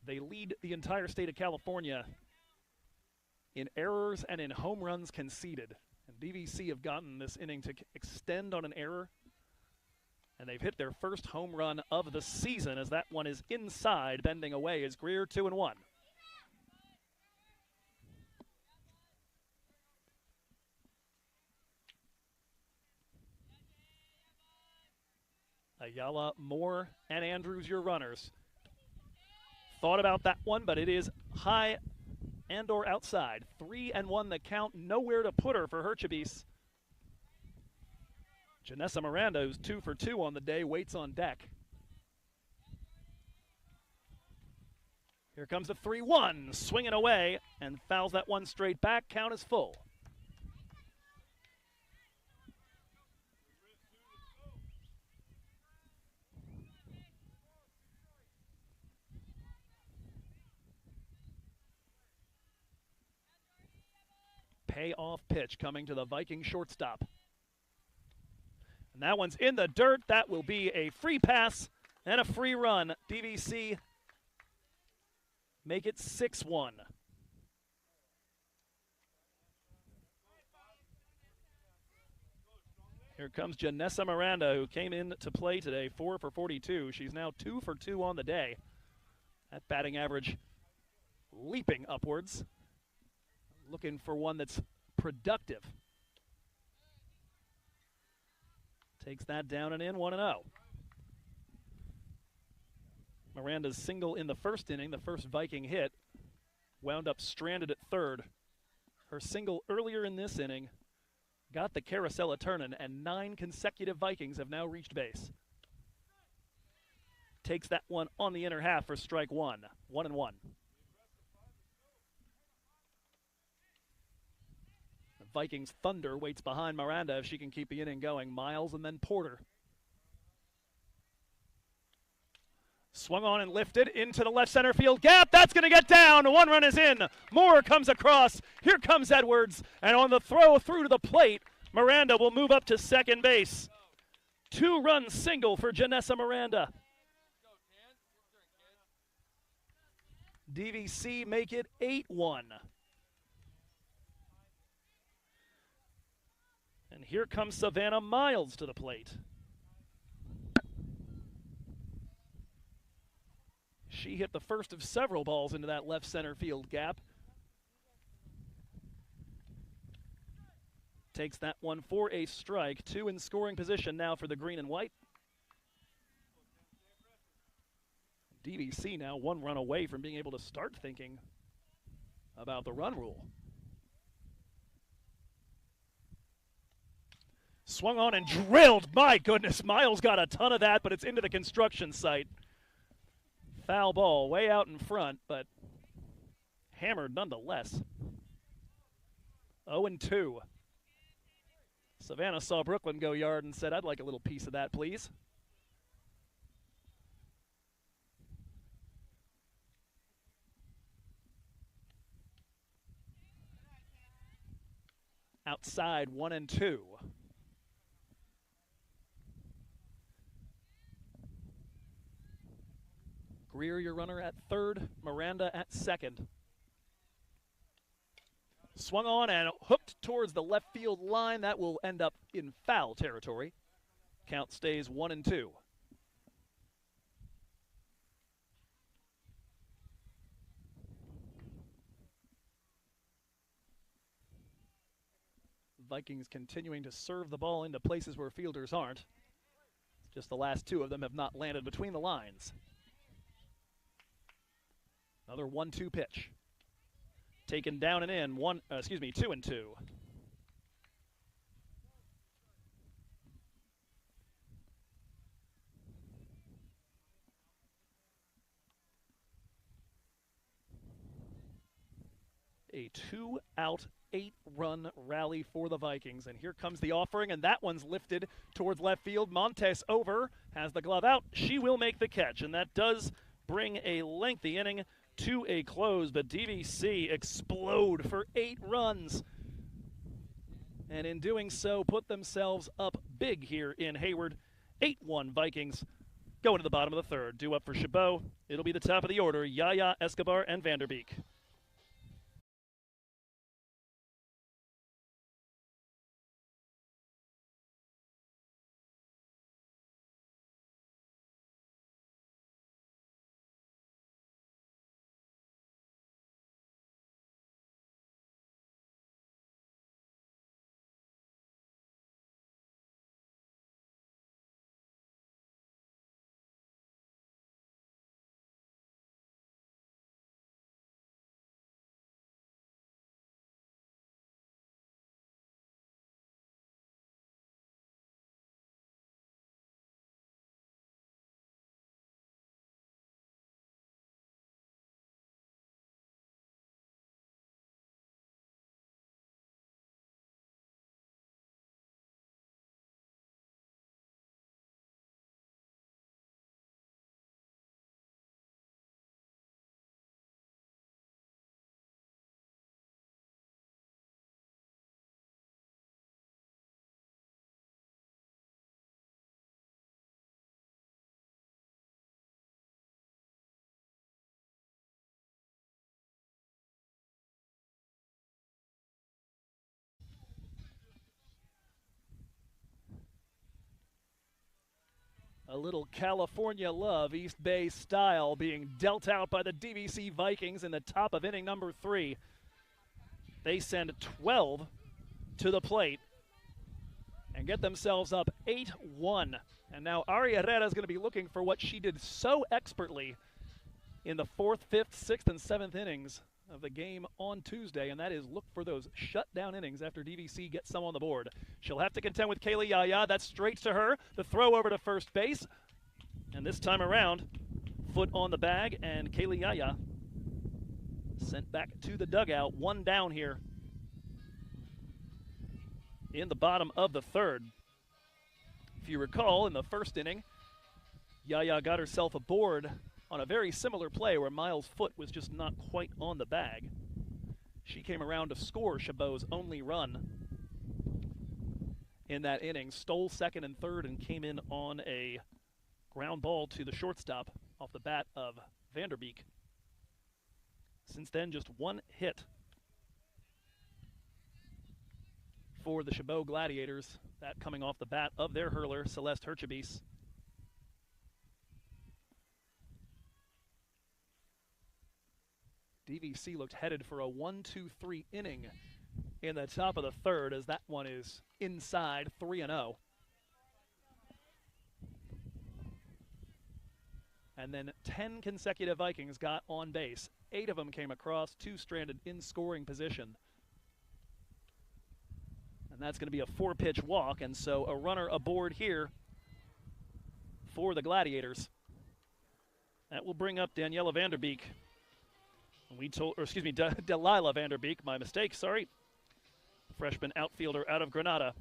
A: They lead the entire state of California in errors and in home runs conceded. And DVC have gotten this inning to extend on an error, and they've hit their first home run of the season as that one is inside, bending away as Greer 2-1. Ayala, Moore, and Andrews, your runners. Thought about that one, but it is high and or outside. 3-1 the count, nowhere to put her for Herchabis. Janessa Miranda, who's 2 for 2 on the day, waits on deck. Here comes the 3-1, swinging away, and fouls that one straight back. Count is full. Payoff pitch coming to the Viking shortstop. And that one's in the dirt. That will be a free pass and a free run. DVC make it 6-1. Here comes Janessa Miranda, who came in to play today, 4 for 42. She's now 2 for 2 on the day. That batting average leaping upwards. Looking for one that's productive. Takes that down and in, 1-0. Miranda's single in the first inning, the first Viking hit, wound up stranded at third. Her single earlier in this inning got the carousel a-turnin', and 9 consecutive Vikings have now reached base. Takes that one on the inner half for strike one. 1-1. The Vikings thunder waits behind Miranda if she can keep the inning going. Miles and then Porter. Swung on and lifted into the left center field gap. That's going to get down. 1 run is in. Moore comes across. Here comes Edwards. And on the throw through to the plate, Miranda will move up to second base. 2-run single for Janessa Miranda. DVC make it 8-1. And here comes Savannah Miles to the plate. She hit the first of several balls into that left center field gap. Takes that one for a strike. 2 in scoring position now for the green and white. DVC now 1 run away from being able to start thinking about the run rule. Swung on and drilled. My goodness, Miles got a ton of that, but it's into the construction site. Foul ball way out in front, but hammered nonetheless. 0-2. Savannah saw Brooklyn go yard and said, "I'd like a little piece of that, please." Outside, 1-2. Greer, your runner, at third. Miranda at second. Swung on and hooked towards the left field line. That will end up in foul territory. Count stays 1-2. Vikings continuing to serve the ball into places where fielders aren't. Just the last 2 of them have not landed between the lines. Another 1-2 pitch. Taken down and in, 2-2. A 2-out, 8-run rally for the Vikings. And here comes the offering, and that one's lifted towards left field. Montes over, has the glove out. She will make the catch, and that does bring a lengthy inning to a close, but DVC explode for 8 runs. And in doing so, put themselves up big here in Hayward. 8-1 Vikings going to the bottom of the third. Due up for Chabot. It'll be the top of the order, Yaya, Escobar, and Vanderbeek. A little California love, East Bay style, being dealt out by the DVC Vikings in the top of inning number 3. They send 12 to the plate and get themselves up 8-1. And now Ari Herrera is going to be looking for what she did so expertly in the 4th, 5th, 6th, and 7th innings of the game on Tuesday, and that is look for those shutdown innings after DVC gets some on the board. She'll have to contend with Kaylee Yaya. That's straight to her. The throw over to first base. And this time around, foot on the bag, and Kaylee Yaya sent back to the dugout. 1 down here in the bottom of the 3rd. If you recall, in the first inning, Yaya got herself aboard on a very similar play where Miles' foot was just not quite on the bag. She came around to score Chabot's only run in that inning, stole 2nd and 3rd, and came in on a ground ball to the shortstop off the bat of Vanderbeek. Since then, just 1 hit for the Chabot Gladiators, that coming off the bat of their hurler, Celeste Herchebis. DVC looked headed for a 1-2-3 inning in the top of the 3rd, as that one is inside 3-0. And then 10 consecutive Vikings got on base. 8 of them came across, 2 stranded in scoring position. And that's going to be a 4-pitch walk, and so a runner aboard here for the Gladiators. That will bring up Daniela Vanderbeek. Delilah Vanderbeek, my mistake, sorry. Freshman outfielder out of Granada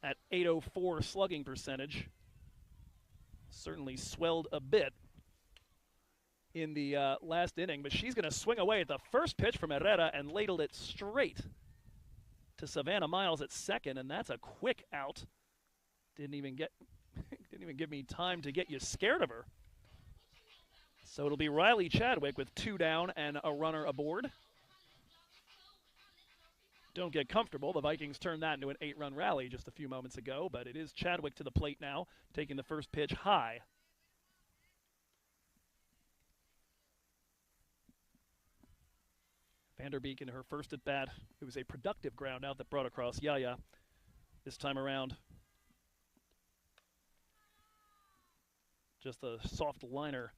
A: at .804 slugging percentage. Certainly swelled a bit in the last inning, but she's going to swing away at the first pitch from Herrera and ladled it straight to Savannah Miles at second, and that's a quick out. Didn't even give me time to get you scared of her. So it'll be Riley Chadwick with 2 down and a runner aboard. Don't get comfortable. The Vikings turned that into an 8-run rally just a few moments ago, but it is Chadwick to the plate now, taking the first pitch high. Vanderbeek in her first at bat. It was a productive ground out that brought across Yaya this time around. Just a soft liner.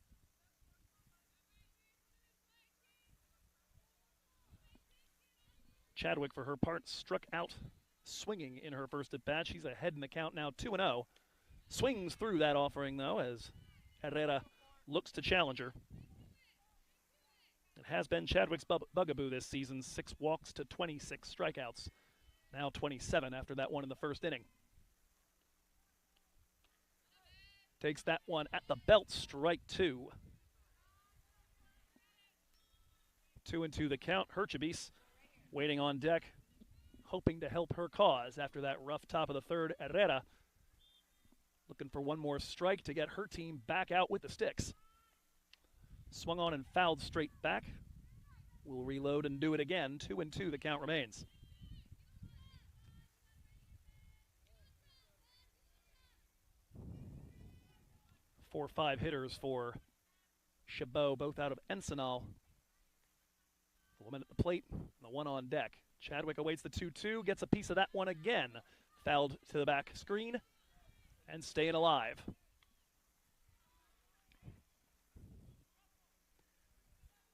A: Chadwick, for her part, struck out swinging in her first at bat. She's ahead in the count now, 2-0. Swings through that offering, though, as Herrera looks to challenge her. It has been Chadwick's bugaboo this season, 6 walks to 26 strikeouts. Now 27 after that one in the first inning. Takes that one at the belt, strike 2. 2-2 the count. Herchebis waiting on deck, hoping to help her cause after that rough top of the 3rd. Herrera looking for one more strike to get her team back out with the sticks. Swung on and fouled straight back. We'll reload and do it again. 2-2 the count remains. 4-5 hitters for Chabot, both out of Encinal. The woman at the plate, the one on deck. Chadwick awaits the 2-2, gets a piece of that one again. Fouled to the back screen and staying alive.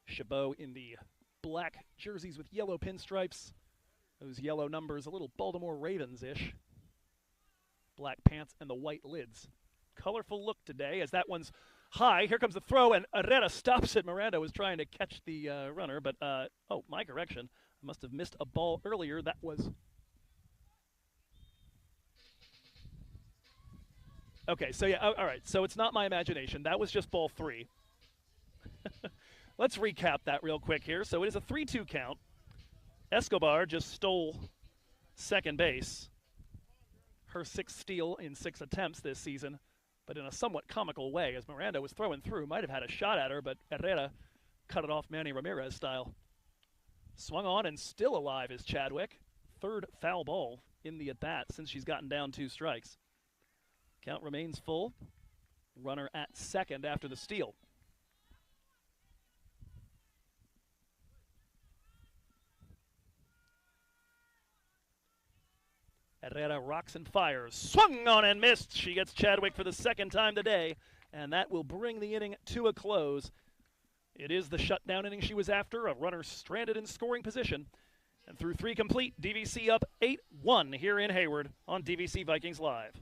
A: Chabot in the black jerseys with yellow pinstripes. Those yellow numbers, a little Baltimore Ravens-ish. Black pants and the white lids. Colorful look today as that one's high. Here comes the throw, and Herrera stops it. Miranda was trying to catch the runner, but, oh, my correction. I must have missed a ball earlier. That was... Okay, so yeah, all right. So it's not my imagination. That was just ball 3. Let's recap that real quick here. So it is a 3-2 count. Escobar just stole second base. Her 6th steal in 6 attempts this season, but in a somewhat comical way, as Miranda was throwing through. Might have had a shot at her, but Herrera cut it off Manny Ramirez style. Swung on and still alive is Chadwick. 3rd foul ball in the at-bat since she's gotten down 2 strikes. Count remains full. Runner at second after the steal. Herrera rocks and fires. Swung on and missed. She gets Chadwick for the second time today, and that will bring the inning to a close. It is the shutdown inning she was after, a runner stranded in scoring position. And through 3 complete, DVC up 8-1 here in Hayward on DVC Vikings Live.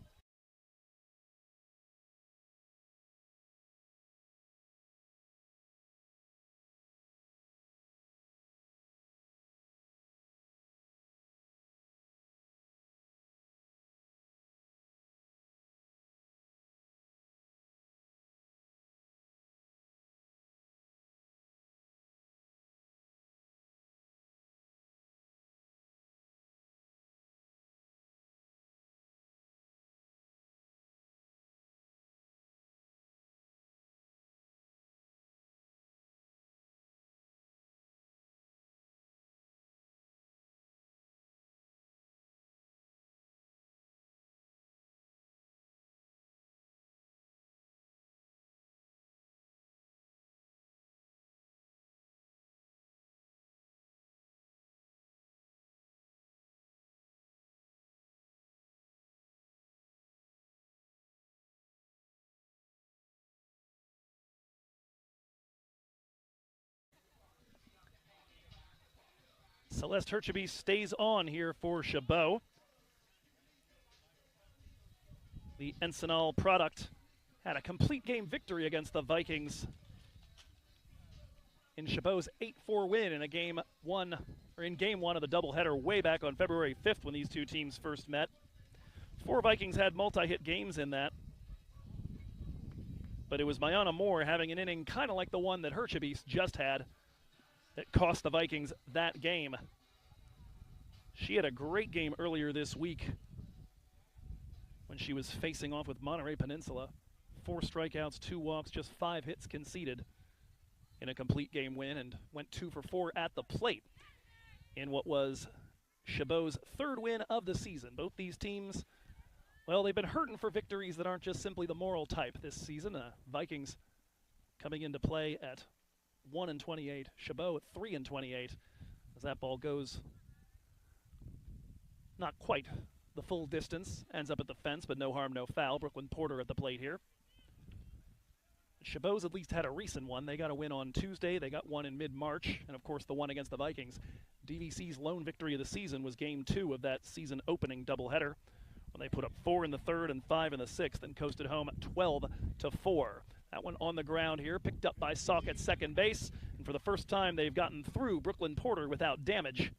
A: Celeste Hercheby stays on here for Chabot. The Encinal product had a complete game victory against the Vikings in Chabot's 8-4 win in game one of the doubleheader way back on February 5th when these two teams first met. 4 Vikings had multi-hit games in that, but it was Mayana Moore having an inning kind of like the one that Hercheby just had that cost the Vikings that game. She had a great game earlier this week when she was facing off with Monterey Peninsula. 4 strikeouts, 2 walks, just 5 hits conceded in a complete game win, and went 2 for 4 at the plate in what was Chabot's 3rd win of the season. Both these teams, well, they've been hurting for victories that aren't just simply the moral type this season. Vikings coming into play at 1-28, Chabot at 3-28, as that ball goes not quite the full distance, ends up at the fence, but no harm, no foul. Brooklyn Porter at the plate here. Chabot's at least had a recent one. They got a win on Tuesday. They got one in mid-March, and of course the one against the Vikings. DVC's lone victory of the season was game 2 of that season opening doubleheader, when they put up 4 in the 3rd and 5 in the 6th and coasted home 12-4. That one on the ground here, picked up by Salk at second base, and for the first time they've gotten through Brooklyn Porter without damage.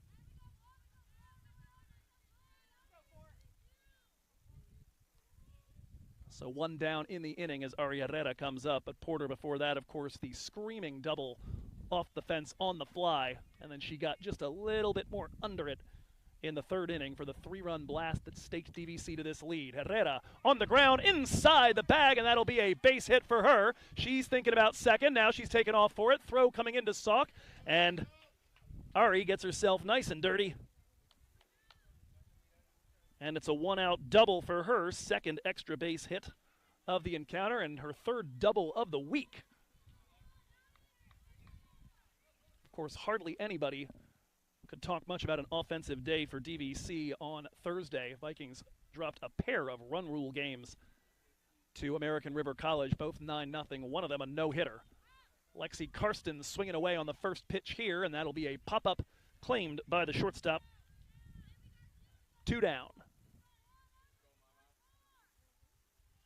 A: So 1 down in the inning as Ari Herrera comes up, but Porter before that, of course, the screaming double off the fence on the fly, and then she got just a little bit more under it in the 3rd inning for the 3-run blast that staked DVC to this lead. Herrera on the ground inside the bag, and that'll be a base hit for her. She's thinking about second. Now she's taking off for it. Throw coming into Salk, and Ari gets herself nice and dirty. And it's a 1-out double for her, 2nd extra base hit of the encounter, and her 3rd double of the week. Of course, hardly anybody could talk much about an offensive day for DVC on Thursday. Vikings dropped a pair of run rule games to American River College, both 9-0, one of them a no-hitter. Lexi Karsten swinging away on the first pitch here, and that'll be a pop-up claimed by the shortstop. 2 down.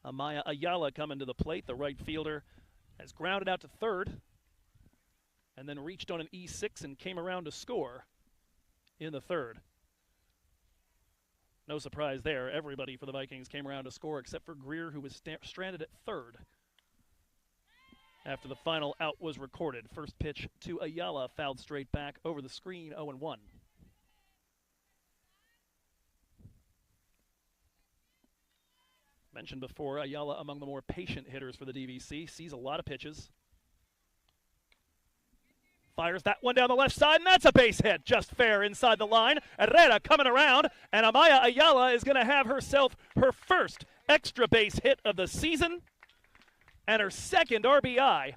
A: Amaya Ayala coming to the plate. The right fielder has grounded out to 3rd and then reached on an E6 and came around to score in the 3rd. No surprise there. Everybody for the Vikings came around to score except for Greer, who was stranded at 3rd after the final out was recorded. First pitch to Ayala, fouled straight back over the screen, 0-1. Mentioned before, Ayala among the more patient hitters for the DVC. Sees a lot of pitches. Fires that one down the left side, and that's a base hit. Just fair inside the line. Herrera coming around, and Amaya Ayala is going to have herself her first extra base hit of the season and her second RBI.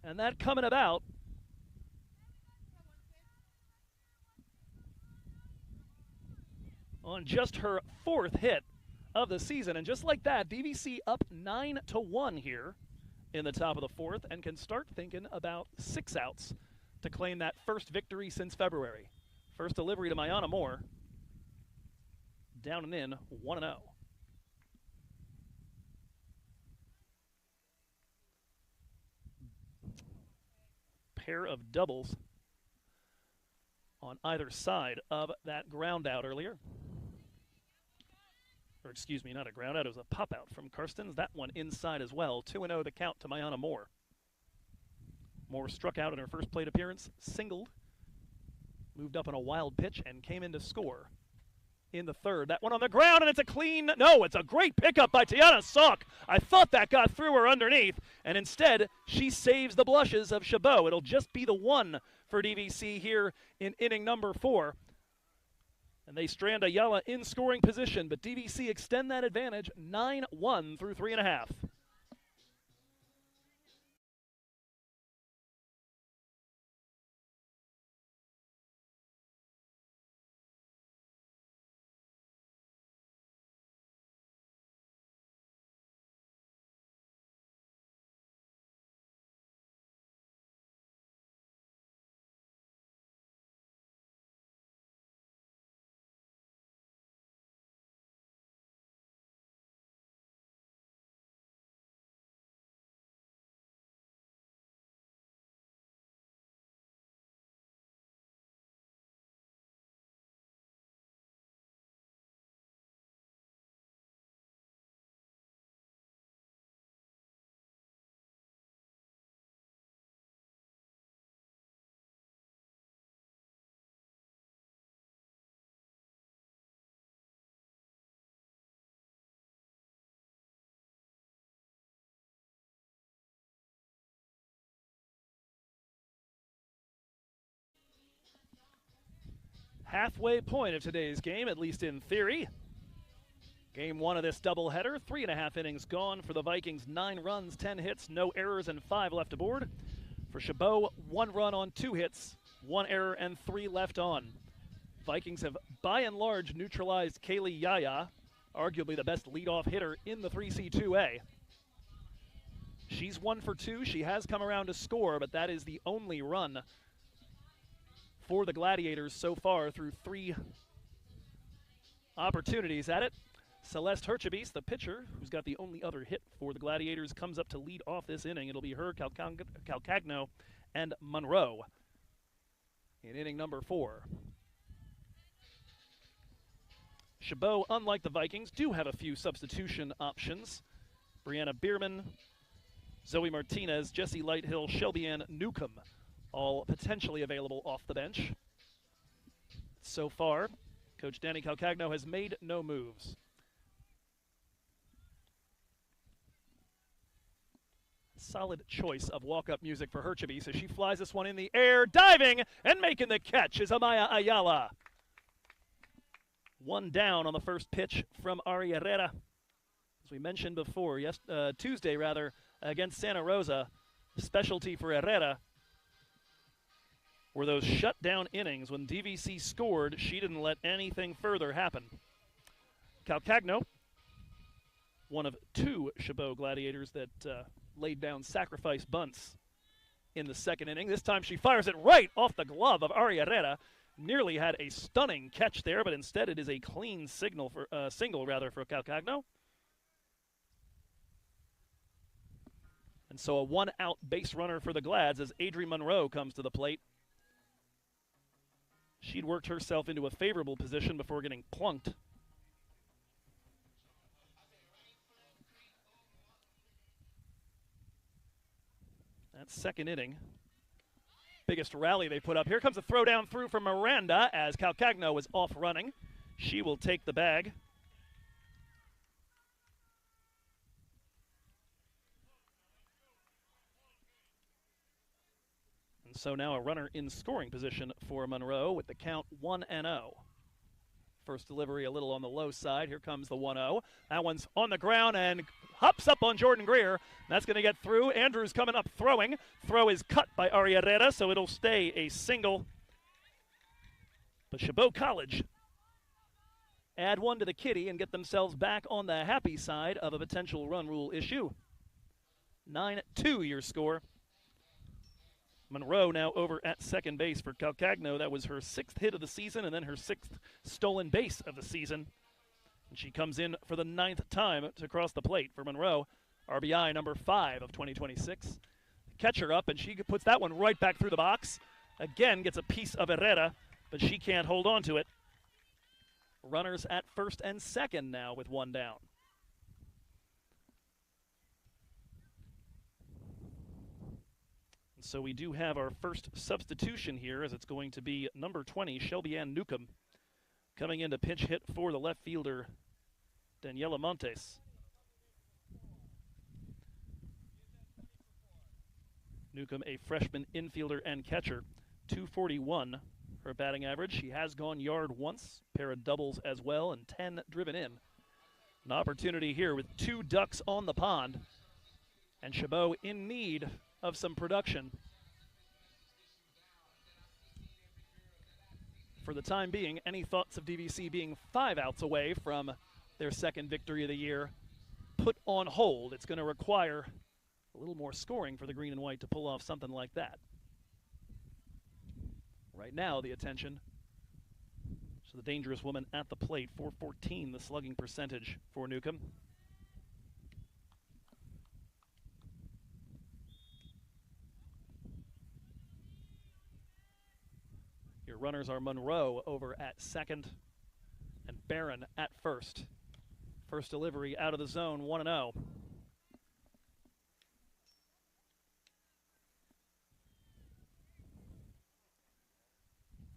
A: And that coming about on just her fourth hit of the season. And just like that, DVC up 9-1 here in the top of the fourth and can start thinking about 6 outs to claim that first victory since February. First delivery to Mayana Moore. Down and in, 1-0. Pair of doubles on either side of that ground out earlier. Or excuse me, not a ground out, it was a pop out from Karstens. That one inside as well. 2-0 the count to Mayana Moore. Moore struck out in her first plate appearance, singled, moved up on a wild pitch, and came in to score in the third. That one on the ground, and it's a clean, no, it's a great pickup by Tiana Salk. I thought that got through her underneath, and instead she saves the blushes of Chabot. It'll just be the one for DVC here in inning number 4. And they strand Ayala in scoring position, but DVC extend that advantage 9-1 through 3.5. Halfway point of today's game, at least in theory. Game 1 of this doubleheader, 3.5 innings gone for the Vikings, 9 runs, 10 hits, no errors, and 5 left aboard. For Chabot, 1 run on 2 hits, 1 error, and 3 left on. Vikings have, by and large, neutralized Kaylee Yaya, arguably the best leadoff hitter in the 3C2A. She's 1 for 2. She has come around to score, but that is the only run for the Gladiators so far through 3 opportunities at it. Celeste Herchabis, the pitcher, who's got the only other hit for the Gladiators, comes up to lead off this inning. It'll be her, Calcagno, and Monroe in inning number 4. Chabot, unlike the Vikings, do have a few substitution options. Brianna Bierman, Zoe Martinez, Jessie Lighthill, Shelby Ann Newcomb, all potentially available off the bench. So far, Coach Danny Calcagno has made no moves. Solid choice of walk-up music for Herchabis as she flies this one in the air, diving and making the catch is Amaya Ayala. 1 down on the first pitch from Ari Herrera. As we mentioned before, Tuesday against Santa Rosa, specialty for Herrera were those shutdown innings. When DVC scored, she didn't let anything further happen. Calcagno, one of 2 Chabot Gladiators that laid down sacrifice bunts in the second inning. This time she fires it right off the glove of Ari Herrera. Nearly had a stunning catch there, but instead it is a clean single for Calcagno. And so a 1-out base runner for the Glads as Adri Monroe comes to the plate. She'd worked herself into a favorable position before getting plunked. That second inning, biggest rally they put up. Here comes a throw down through from Miranda as Calcagno is off running. She will take the bag. So now a runner in scoring position for Monroe with the count 1-0. First delivery a little on the low side. Here comes the 1-0. That one's on the ground and hops up on Jordan Greer. That's going to get through. Andrews coming up throwing. Throw is cut by Ari Herrera, so it'll stay a single. But Chabot College add one to the kitty and get themselves back on the happy side of a potential run rule issue. 9-2 your score. Monroe now over at second base for Calcagno. That was her 6th hit of the season and then her 6th stolen base of the season. And she comes in for the 9th time to cross the plate for Monroe. RBI number 5 of 2026. Catcher up, and she puts that one right back through the box. Again, gets a piece of Herrera, but she can't hold on to it. Runners at first and second now with one down. So we do have our first substitution here, as it's going to be number 20, Shelby Ann Newcomb, coming in to pinch hit for the left fielder, Daniela Montes. Newcomb, a freshman infielder and catcher, 241 her batting average. She has gone yard once, pair of doubles as well, and 10 driven in. An opportunity here with 2 ducks on the pond, and Chabot in need of some production. For the time being, any thoughts of DVC being 5 outs away from their second victory of the year put on hold. It's going to require a little more scoring for the green and white to pull off something like that. Right now, the attention to the dangerous woman at the plate. 414, the slugging percentage for Newcomb. Your runners are Monroe over at second and Barron at first. First delivery out of the zone, 1-0.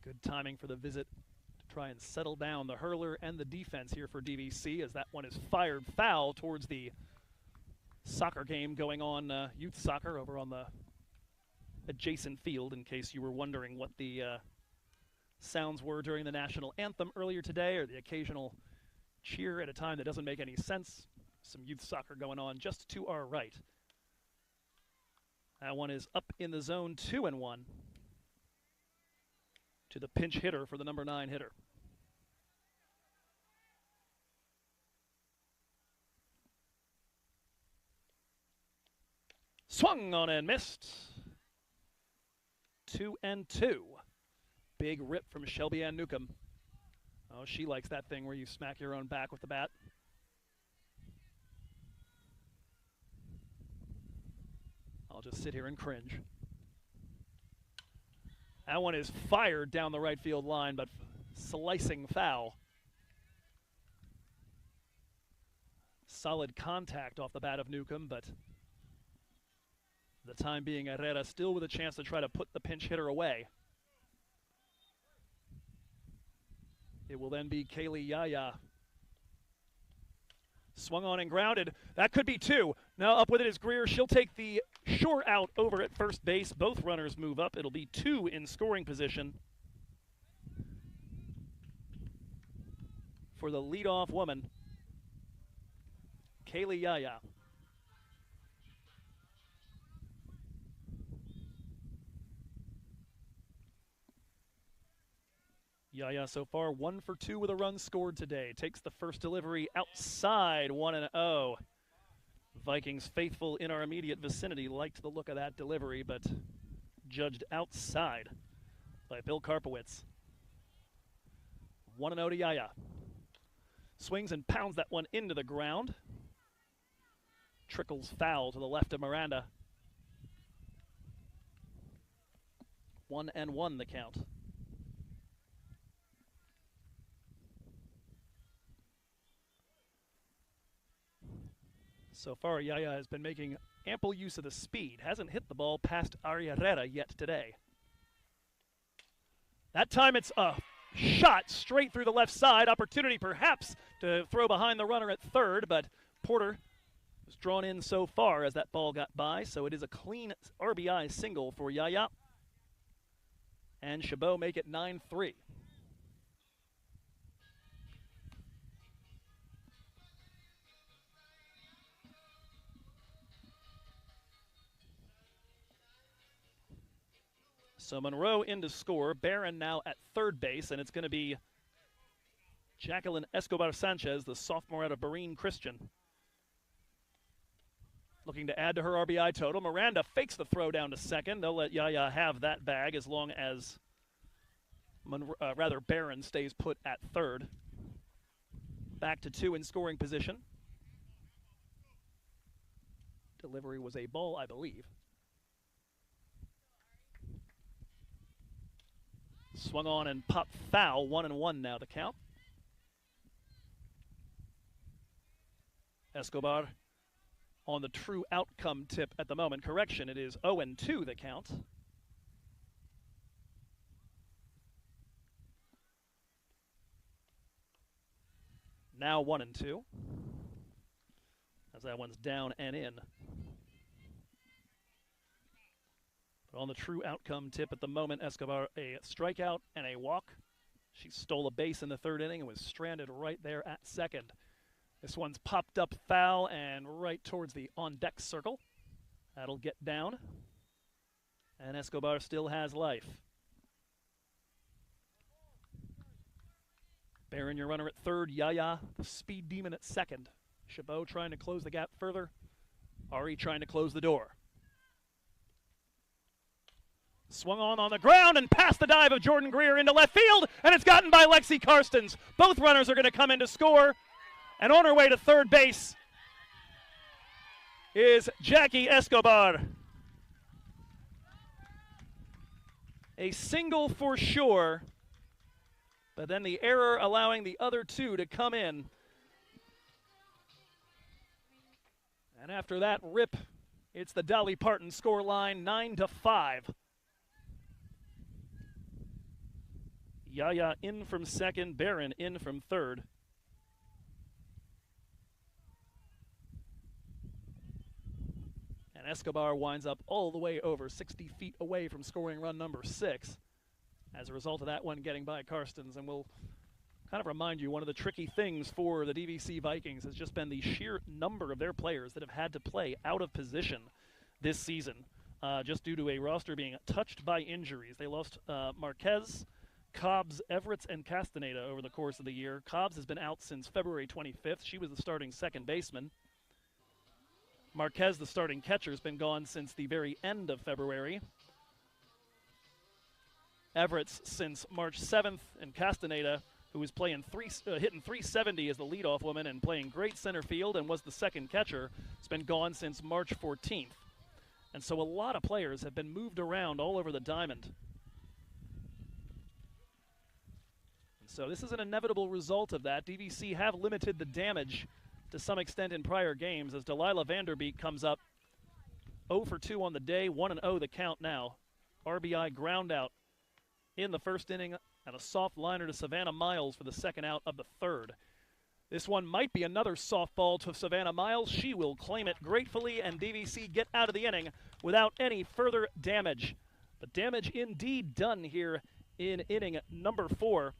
A: Good timing for the visit to try and settle down the hurler and the defense here for DVC, as that one is fired foul towards the soccer game going on, youth soccer over on the adjacent field, in case you were wondering what the sounds were during the national anthem earlier today, or the occasional cheer at a time that doesn't make any sense. Some youth soccer going on just to our right. That one is up in the zone, 2-1. To the pinch hitter for the number 9 hitter. Swung on and missed. 2-2. Big rip from Shelby Ann Newcomb. Oh, she likes that thing where you smack your own back with the bat. I'll just sit here and cringe. That one is fired down the right field line, but slicing foul. Solid contact off the bat of Newcomb, but for the time being, Herrera still with a chance to try to put the pinch hitter away. It will then be Kaylee Yaya. Swung on and grounded. That could be 2. Now up with it is Greer. She'll take the short out over at first base. Both runners move up. It'll be 2 in scoring position for the leadoff woman, Kaylee Yaya. Yaya so far 1 for 2 with a run scored today. Takes the first delivery outside, 1-0. Vikings faithful in our immediate vicinity liked the look of that delivery, but judged outside by Bill Karpowitz. 1-0 to Yaya. Swings and pounds that one into the ground. Trickles foul to the left of Miranda. 1-1 the count. So far, Yaya has been making ample use of the speed. Hasn't hit the ball past Ari Herrera yet today. That time it's a shot straight through the left side. Opportunity perhaps to throw behind the runner at third, but Porter was drawn in so far as that ball got by, so it is a clean RBI single for Yaya. and Chabot make it 9-3. So Monroe in to score. Barron now at third base, and it's going to be Jacqueline Escobar Sanchez, the sophomore out of Marine Christian, looking to add to her RBI total. Miranda fakes the throw down to second. They'll let Yaya have that bag as long as Barron stays put at third. Back to 2 in scoring position. Delivery was a ball, I believe. Swung on and popped foul. 1-1 now the count. Escobar on the true outcome tip at the moment. Correction, it is 0-2 the count. Now 1-2. As that one's down and in. But on the true outcome tip at the moment, Escobar a strikeout and a walk. She stole a base in the third inning and was stranded right there at second. This one's popped up foul and right towards the on-deck circle. That'll get down. And Escobar still has life. Barron, your runner at third. Yaya, the speed demon at second. Chabot trying to close the gap further. Ari trying to close the door. Swung on the ground and past the dive of Jordan Greer into left field, and it's gotten by Lexi Karstens. Both runners are going to come in to score. And on her way to third base is Jackie Escobar. A single for sure, but then the error allowing the other two to come in. And after that rip, it's the Dolly Parton score line, 9-5. Yaya in from second, Barron in from third. And Escobar winds up all the way over 60 feet away from scoring run number 6 as a result of that one getting by Karstens. And we'll kind of remind you, one of the tricky things for the DVC Vikings has just been the sheer number of their players that have had to play out of position this season, just due to a roster being touched by injuries. They lost Marquez, Cobbs, Everett, and Castaneda over the course of the year. Cobbs has been out since February 25th. She was the starting second baseman. Marquez, the starting catcher, has been gone since the very end of February. Everett's since March 7th, and Castaneda, who was playing hitting 370 as the leadoff woman and playing great center field and was the second catcher, has been gone since March 14th. And so a lot of players have been moved around all over the diamond. And so this is an inevitable result of that. DVC have limited the damage to some extent in prior games as Delilah Vanderbeek comes up 0 for 2 on the day, 1-0 the count now. RBI ground out in the first inning and a soft liner to Savannah Miles for the second out of the third. This one might be another softball to Savannah Miles. She will claim it gratefully, and DVC get out of the inning without any further damage. But damage indeed done here in inning number 4.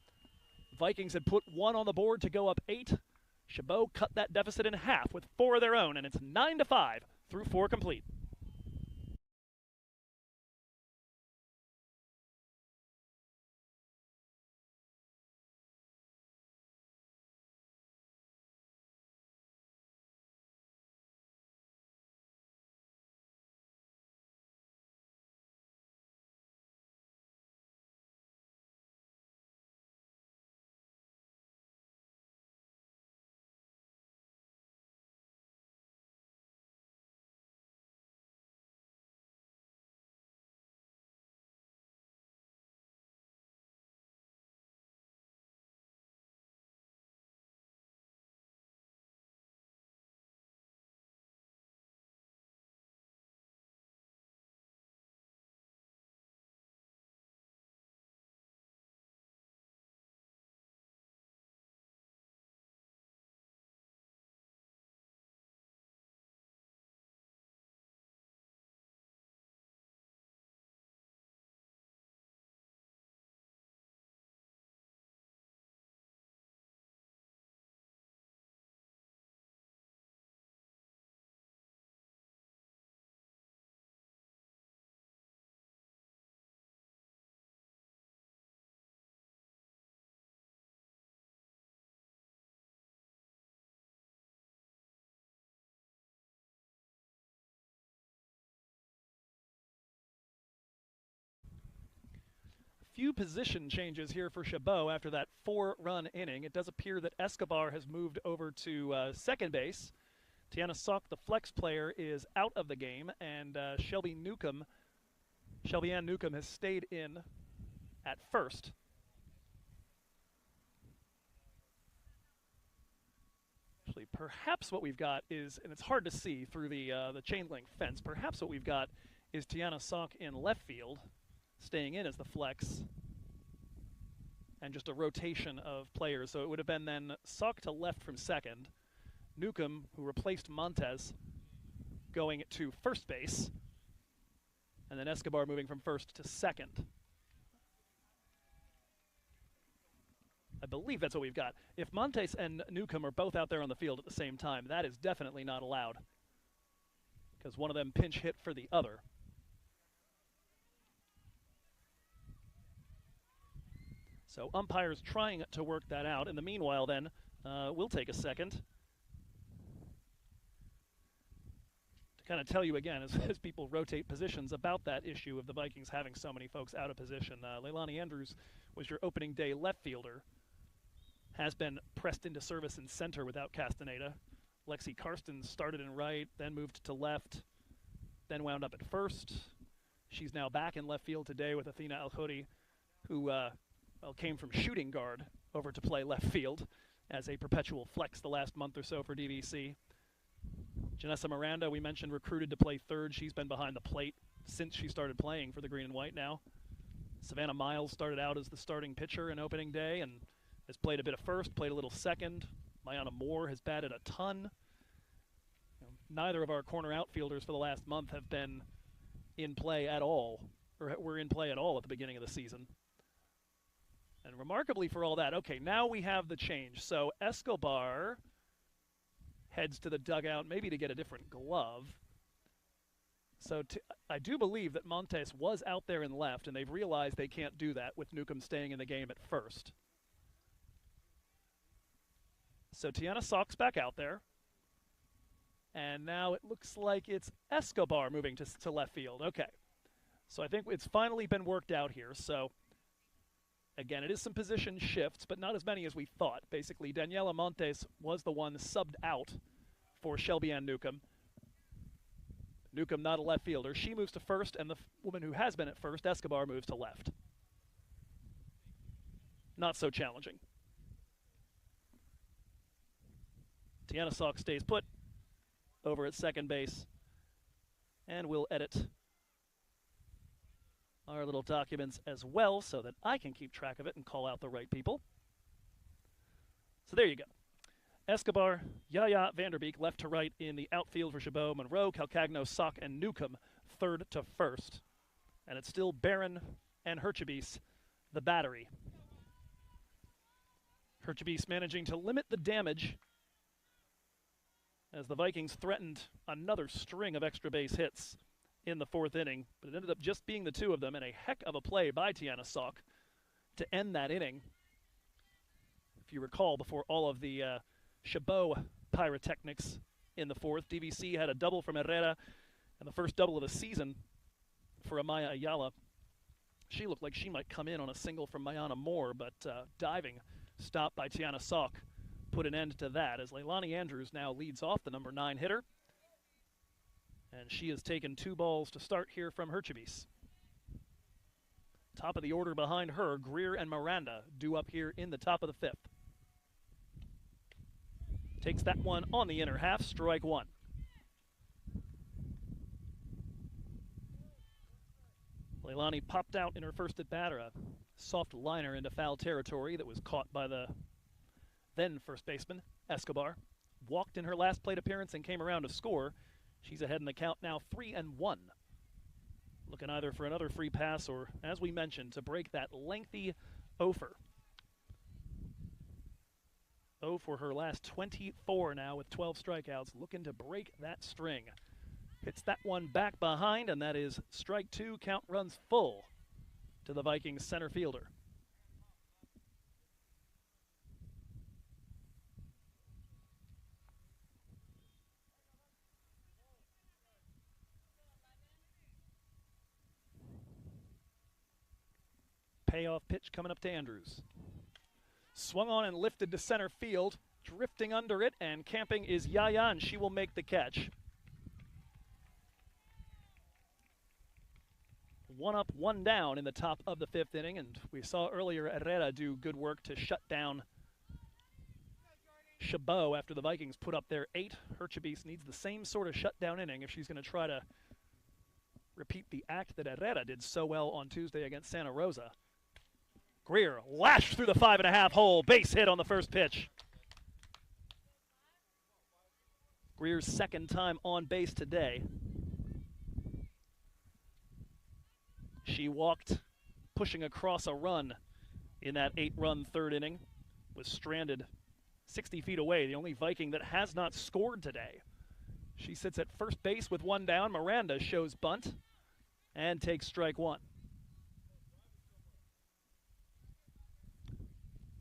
A: Vikings had put 1 on the board to go up 8. Chabot cut that deficit in half with 4 of their own, and it's 9-5 through 4 complete. few position changes here for Chabot after that 4-run inning. It does appear that Escobar has moved over to second base. Tiana Sock, the flex player, is out of the game, and Shelby Ann Newcomb has stayed in at first. Actually, perhaps what we've got is, and it's hard to see through the chain link fence, perhaps what we've got is Tiana Sock in left field, staying in as the flex, and just a rotation of players. So it would have been then Sock to left from second, Newcomb, who replaced Montez, going to first base, and then Escobar moving from first to second. I believe that's what we've got. If Montes and Newcomb are both out there on the field at the same time, that is definitely not allowed, because one of them pinch hit for the other. So umpires trying to work that out. In the meanwhile, then, we'll take a second to kind of tell you again, as people rotate positions, about that issue of the Vikings having so many folks out of position. Leilani Andrews was your opening day left fielder, has been pressed into service in center without Castaneda. Lexi Karsten started in right, then moved to left, then wound up at first. She's now back in left field today with Athena Alkhori, who came from shooting guard over to play left field as a perpetual flex the last month or so for DVC. Janessa Miranda, we mentioned, recruited to play third. She's been behind the plate since she started playing for the Green and White now. Savannah Miles started out as the starting pitcher in opening day and has played a bit of first, played a little second. Mayana Moore has batted a ton. Neither of our corner outfielders for the last month have been in play at all, or were in play at all at the beginning of the season. And remarkably for all that, okay, now we have the change. So Escobar heads to the dugout, maybe to get a different glove. So I do believe that Montes was out there in left, and they've realized they can't do that with Newcomb staying in the game at first. So Tiana Sock's back out there. And now it looks like it's Escobar moving to left field. Okay. So I think it's finally been worked out here. So again, it is some position shifts, but not as many as we thought. Basically, Daniela Montes was the one subbed out for Shelby Ann Newcomb. Newcomb, not a left fielder. She moves to first, and the woman who has been at first, Escobar, moves to left. Not so challenging. Tiana Sock stays put over at second base, and we'll edit our little documents as well so that I can keep track of it and call out the right people. So there you go. Escobar, Yaya Vanderbeek left to right in the outfield for Chabot, Monroe, Calcagno, Sock, and Newcomb third to first. And it's still Barron and Herchebis, the battery. Herchebis managing to limit the damage as the Vikings threatened another string of extra base hits in the fourth inning, but it ended up just being the two of them, and a heck of a play by Tiana Sock to end that inning. If you recall, before all of the Chabot pyrotechnics in the fourth, DVC had a double from Herrera, and the first double of the season for Amaya Ayala. She looked like she might come in on a single from Mayana Moore, but diving stop by Tiana Sock put an end to that, as Leilani Andrews now leads off, the number 9 hitter. And she has taken 2 balls to start here from Herchebis. Top of the order behind her, Greer and Miranda due up here in the top of the 5th. Takes that one on the inner half, strike 1. Leilani popped out in her first at bat, a soft liner into foul territory that was caught by the then first baseman, Escobar. Walked in her last plate appearance and came around to score. She's ahead in the count now, 3-1. Looking either for another free pass or, as we mentioned, to break that lengthy offer. 0 for her last 24 now with 12 strikeouts, looking to break that string. Hits that one back behind, and that is strike 2. Count runs full to the Vikings center fielder. payoff pitch coming up to Andrews. Swung on and lifted to center field. Drifting under it, and camping is Yaya, and she will make the catch. 1 up, 1 down in the top of the 5th inning, and we saw earlier Herrera do good work to shut down Chabot after the Vikings put up their 8. Herchebis needs the same sort of shutdown inning if she's going to try to repeat the act that Herrera did so well on Tuesday against Santa Rosa. Greer lashed through the 5.5 hole, base hit on the first pitch. Greer's 2nd time on base today. She walked, pushing across a run in that 8-run 3rd inning. Was stranded 60 feet away, the only Viking that has not scored today. She sits at first base with 1 down. Miranda shows bunt and takes strike 1.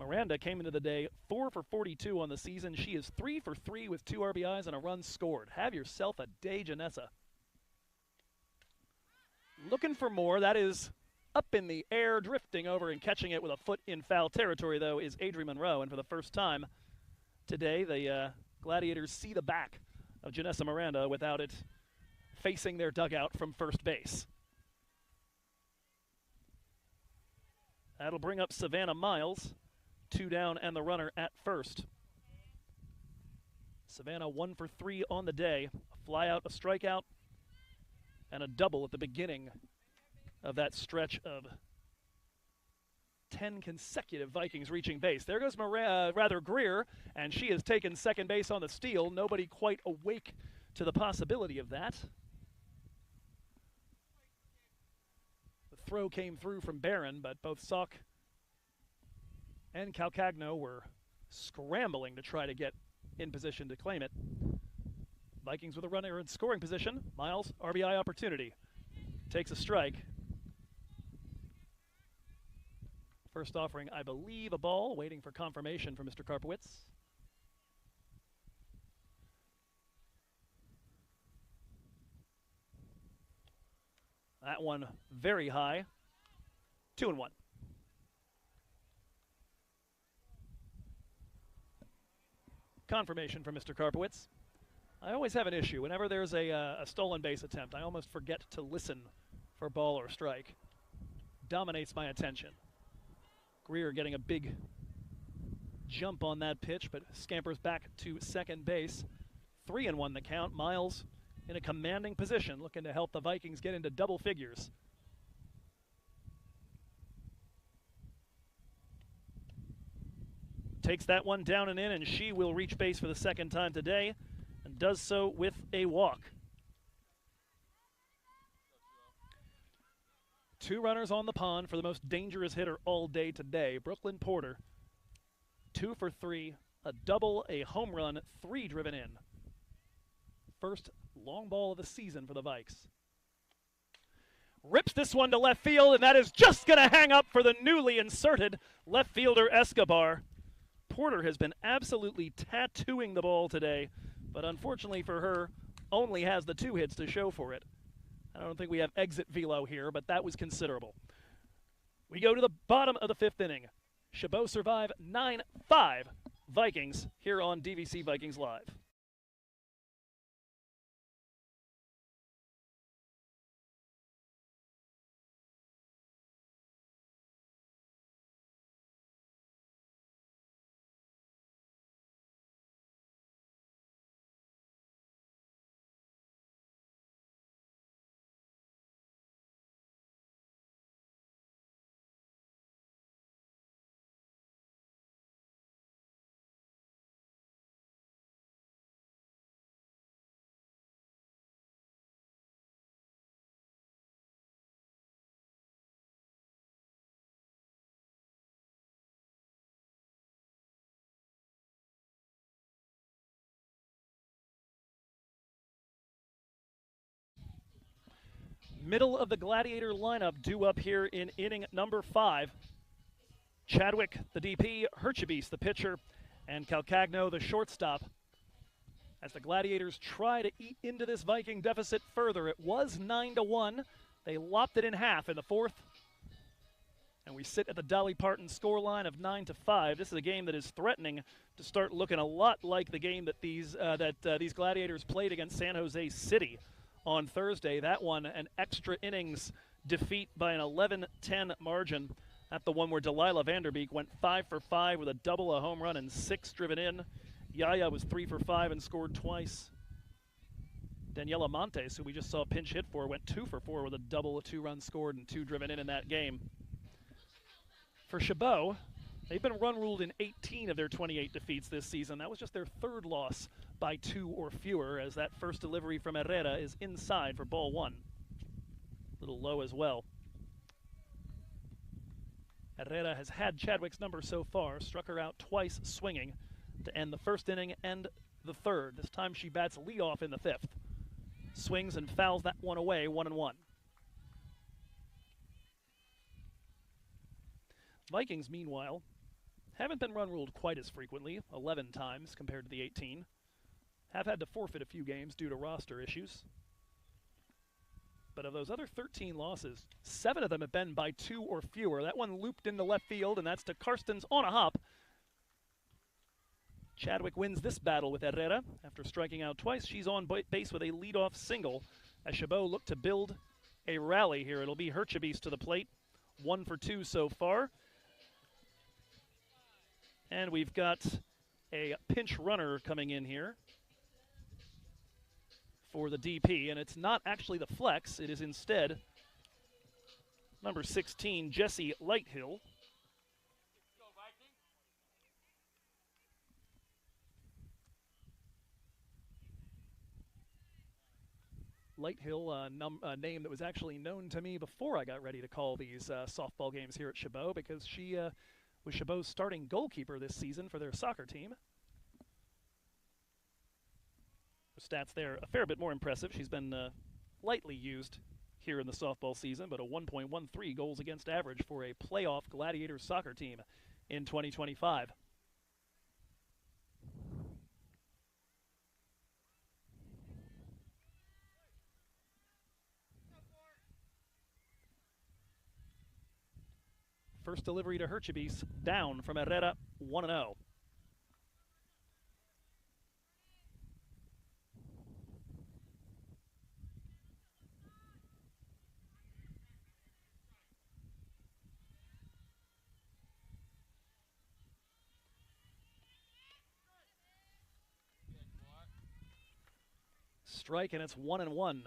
A: Miranda came into the day 4 for 42 on the season. She is 3 for 3 with 2 RBIs and a run scored. Have yourself a day, Janessa. Looking for more. That is up in the air, drifting over and catching it with a foot in foul territory, though, is Adri Monroe. And for the first time today, the Gladiators see the back of Janessa Miranda without it facing their dugout from first base. That'll bring up Savannah Miles. 2 down and the runner at first. Savannah 1 for 3 on the day. A fly out, a strikeout, and a double at the beginning of that stretch of 10 consecutive Vikings reaching base. There goes Greer, and she has taken second base on the steal. Nobody quite awake to the possibility of that. The throw came through from Barron, but both Salk and Calcagno were scrambling to try to get in position to claim it. Vikings with a runner in scoring position. Miles, RBI opportunity. Takes a strike. First offering, I believe, a ball. Waiting for confirmation from Mr. Karpowitz. That one very high. 2-1. Confirmation from Mr. Karpowitz. I always have an issue. Whenever there's a stolen base attempt, I almost forget to listen for ball or strike. Dominates my attention. Greer getting a big jump on that pitch, but scampers back to second base. 3-1 the count. Miles in a commanding position, looking to help the Vikings get into double figures. Takes that one down and in, and she will reach base for the 2nd time today, and does so with a walk. 2 runners on the pond for the most dangerous hitter all day today. Brooklyn Porter, 2 for 3, a double, a home run, 3 driven in. First long ball of the season for the Vikes. Rips this one to left field, and that is just going to hang up for the newly inserted left fielder Escobar. Porter has been absolutely tattooing the ball today, but unfortunately for her, only has the 2 hits to show for it. I don't think we have exit velo here, but that was considerable. We go to the bottom of the 5th inning. Chabot survive 9-5 Vikings here on DVC Vikings Live. Middle of the Gladiator lineup due up here in inning number 5. Chadwick, the DP, Herchebis, the pitcher, and Calcagno, the shortstop. As the Gladiators try to eat into this Viking deficit further, it was 9-1. They lopped it in half in the 4th. And we sit at the Dolly Parton scoreline of 9-5. This is a game that is threatening to start looking a lot like the game that these Gladiators played against San Jose City on Thursday. That one, an extra innings defeat by an 11-10 margin. At the one where Delilah Vanderbeek went 5 for 5 with a double, a home run, and 6 driven in. Yaya was 3 for 5 and scored twice. Daniela Montes, who we just saw pinch hit for, went 2 for 4 with a double, a 2-run scored, and 2 driven in that game. For Chabot, they've been run ruled in 18 of their 28 defeats this season. That was just their 3rd loss by 2 or fewer, as that first delivery from Herrera is inside for ball 1. A little low as well. Herrera has had Chadwick's number so far, struck her out twice swinging to end the first inning and the 3rd. This time she bats leadoff in the 5th. Swings and fouls that one away, 1-1. Vikings, meanwhile, haven't been run ruled quite as frequently, 11 times compared to the 18. Have had to forfeit a few games due to roster issues. But of those other 13 losses, 7 of them have been by 2 or fewer. That one looped into left field, and that's to Karstens on a hop. Chadwick wins this battle with Herrera. After striking out twice, she's on base with a leadoff single as Chabot look to build a rally here. It'll be Herchebis to the plate, 1 for 2 so far. And we've got a pinch runner coming in here for the DP, and it's not actually the flex. It is instead number 16, Jesse Lighthill. Lighthill, a name that was actually known to me before I got ready to call these softball games here at Chabot, because she was Chabot's starting goalkeeper this season for their soccer team. Her stats there a fair bit more impressive. She's been lightly used here in the softball season, but a 1.13 goals against average for a playoff Gladiators soccer team in 2025. First delivery to Herchebis, down from Herrera, 1-0. Strike, and it's 1-1.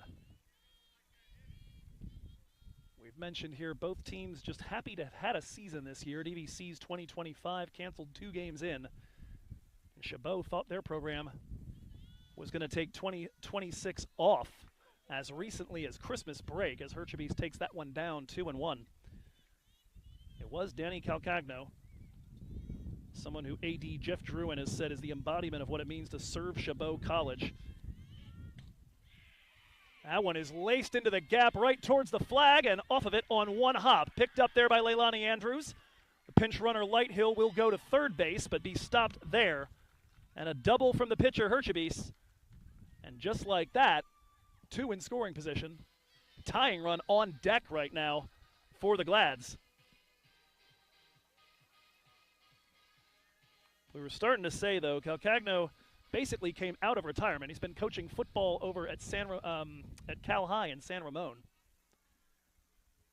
A: We've mentioned here both teams just happy to have had a season this year. DVC's 2025 canceled 2 games in. And Chabot thought their program was going to take 2026 off as recently as Christmas break, as Herchebis takes that one down 2-1. It was Danny Calcagno, someone who AD Jeff Druin has said is the embodiment of what it means to serve Chabot College. That one is laced into the gap right towards the flag and off of it on one hop. Picked up there by Leilani Andrews. The pinch runner Lighthill will go to third base but be stopped there. And a double from the pitcher Herchebis. And just like that, 2 in scoring position. Tying run on deck right now for the Glads. We were starting to say, though, Calcagno basically came out of retirement. He's been coaching football over at Cal High in San Ramon.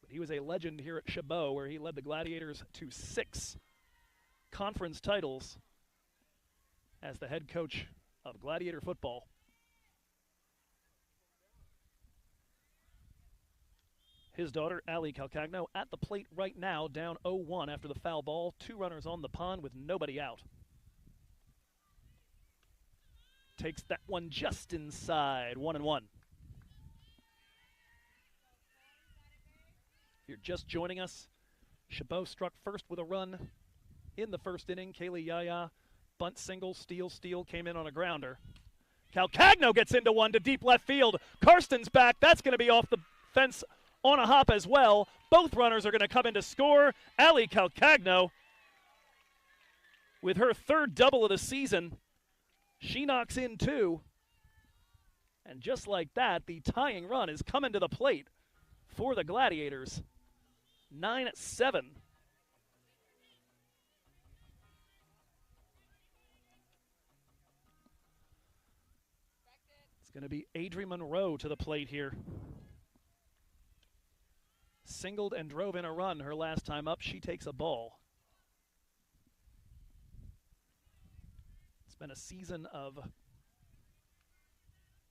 A: But he was a legend here at Chabot, where he led the Gladiators to 6 conference titles as the head coach of Gladiator football. His daughter, Allie Calcagno, at the plate right now, down 0-1 after the foul ball. 2 runners on the pond with nobody out. Takes that one just inside, 1-1. If you're just joining us, Chabot struck first with a run in the first inning. Kaylee Yaya, bunt single, steal, came in on a grounder. Calcagno gets into one to deep left field. Karsten's back. That's going to be off the fence on a hop as well. Both runners are going to come in to score. Allie Calcagno, with her 3rd double of the season, she knocks in 2. And just like that, the tying run is coming to the plate for the Gladiators. 9-7 going to be Adri Monroe to the plate here. Singled and drove in a run her last time up. She takes a ball. It's been a season of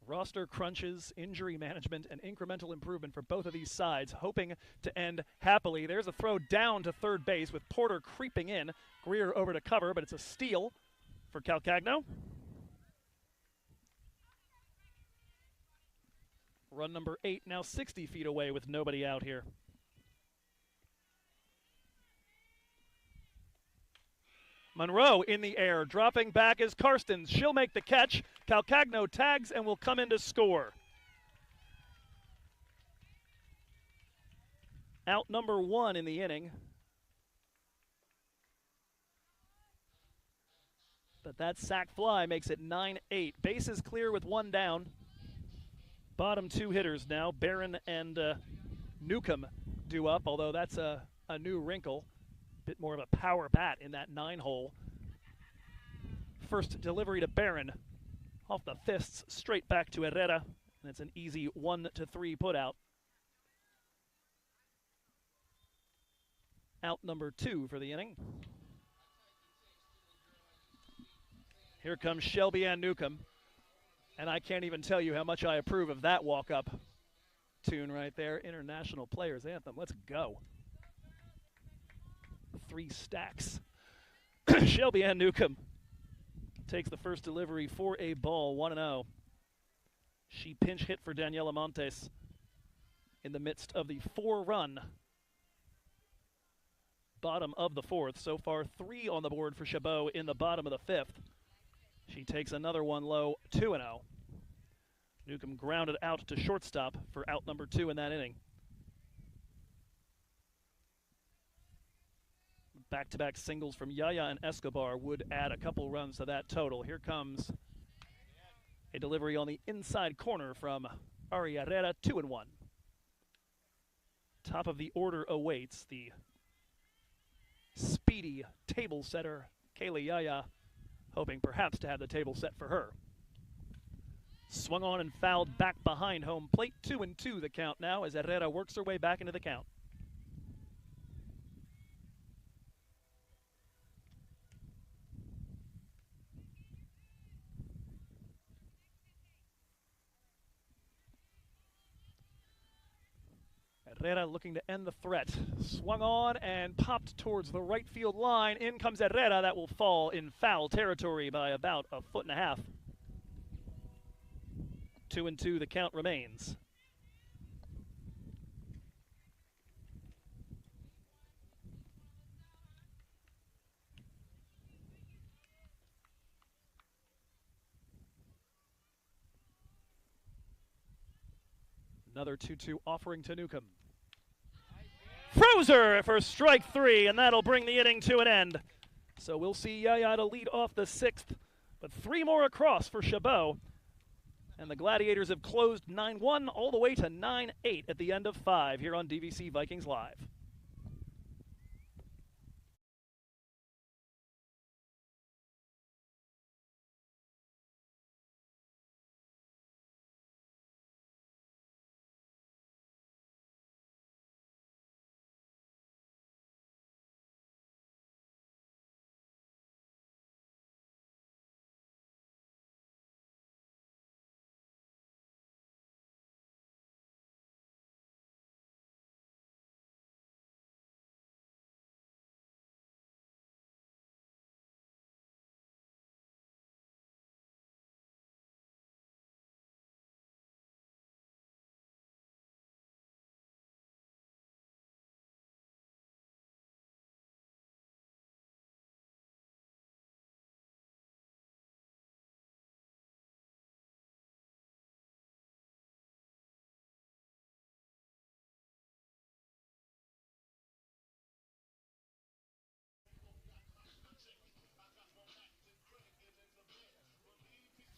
A: roster crunches, injury management, and incremental improvement for both of these sides, hoping to end happily. There's a throw down to third base with Porter creeping in. Greer over to cover, but it's a steal for Calcagno. Run number 8 now 60 feet away with nobody out here. Monroe in the air, dropping back is Karstens. She'll make the catch. Calcagno tags and will come in to score. Out number 1 in the inning. But that sac fly makes it 9-8. Bases clear with 1 down. Bottom 2 hitters now. Barron and Newcomb due up, although that's a new wrinkle. Bit more of a power bat in that 9-hole. First delivery to Barron. Off the fists, straight back to Herrera. And it's an easy 1-3 putout. Out number 2 for the inning. Here comes Shelby Ann Newcomb. And I can't even tell you how much I approve of that walk-up tune right there. International Players Anthem. Let's go. 3 stacks. Shelby Ann Newcomb takes the first delivery for a ball, 1-0. She pinch hit for Daniela Montes in the midst of the 4-run bottom of the 4th. So far, 3 on the board for Chabot in the bottom of the 5th. She takes another one low, 2-0. Newcomb grounded out to shortstop for out number 2 in that inning. Back-to-back singles from Yaya and Escobar would add a couple runs to that total. Here comes a delivery on the inside corner from Ari Herrera, 2-1. Top of the order awaits the speedy table setter, Kaylee Yaya, hoping perhaps to have the table set for her. Swung on and fouled back behind home plate. 2-2 the count now as Herrera works her way back into the count. Herrera looking to end the threat. Swung on and popped towards the right field line. In comes Herrera. That will fall in foul territory by about 1.5 feet. 2-2 the count remains. Another 2-2 offering to Newcomb. Frozer for strike 3, and that'll bring the inning to an end. So we'll see Yaya to lead off the 6th, but 3 more across for Chabot. And the Gladiators have closed 9-1 all the way to 9-8 at the end of 5 here on DVC Vikings Live.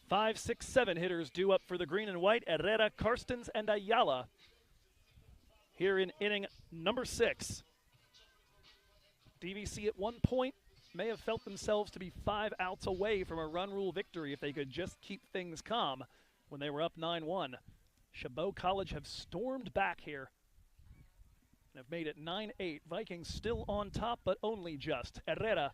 A: Five, 6, 7 hitters due up for the green and white. Herrera, Karstens, and Ayala here in inning number 6. DVC at one point may have felt themselves to be 5 outs away from a run rule victory if they could just keep things calm. when they were up 9-1. Chabot College have stormed back here and have made it 9-8. Vikings still on top, but only just. Herrera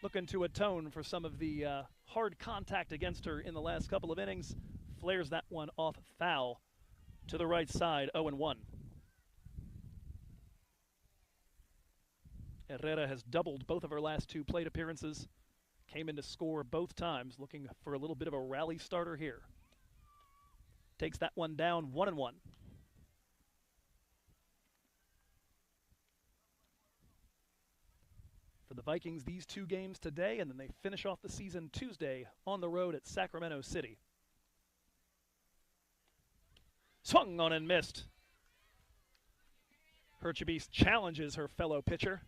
A: looking to atone for some of the hard contact against her in the last couple of innings. Flares that one off foul to the right side, 0-1. Herrera has doubled both of her last 2 plate appearances. Came in to score both times, looking for a little bit of a rally starter here. Takes that one down, 1-1. For the Vikings, these 2 games today, and then they finish off the season Tuesday on the road at Sacramento City. Swung on and missed. Chabot challenges her fellow pitcher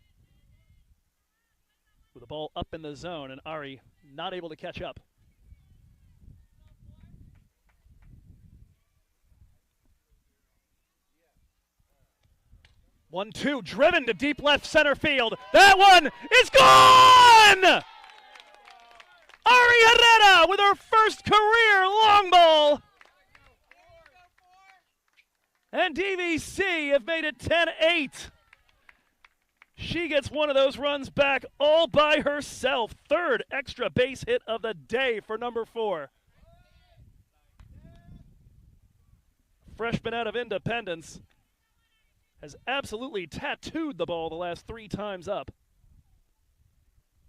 A: with the ball up in the zone, and Ari not able to catch up. One-two, driven to deep left center field. That one is gone! Ari Herrera with her first career long ball. And DVC have made it 10-8. She gets one of those runs back all by herself. 3rd extra base hit of the day for number 4. Freshman out of Independence has absolutely tattooed the ball the last 3 times up.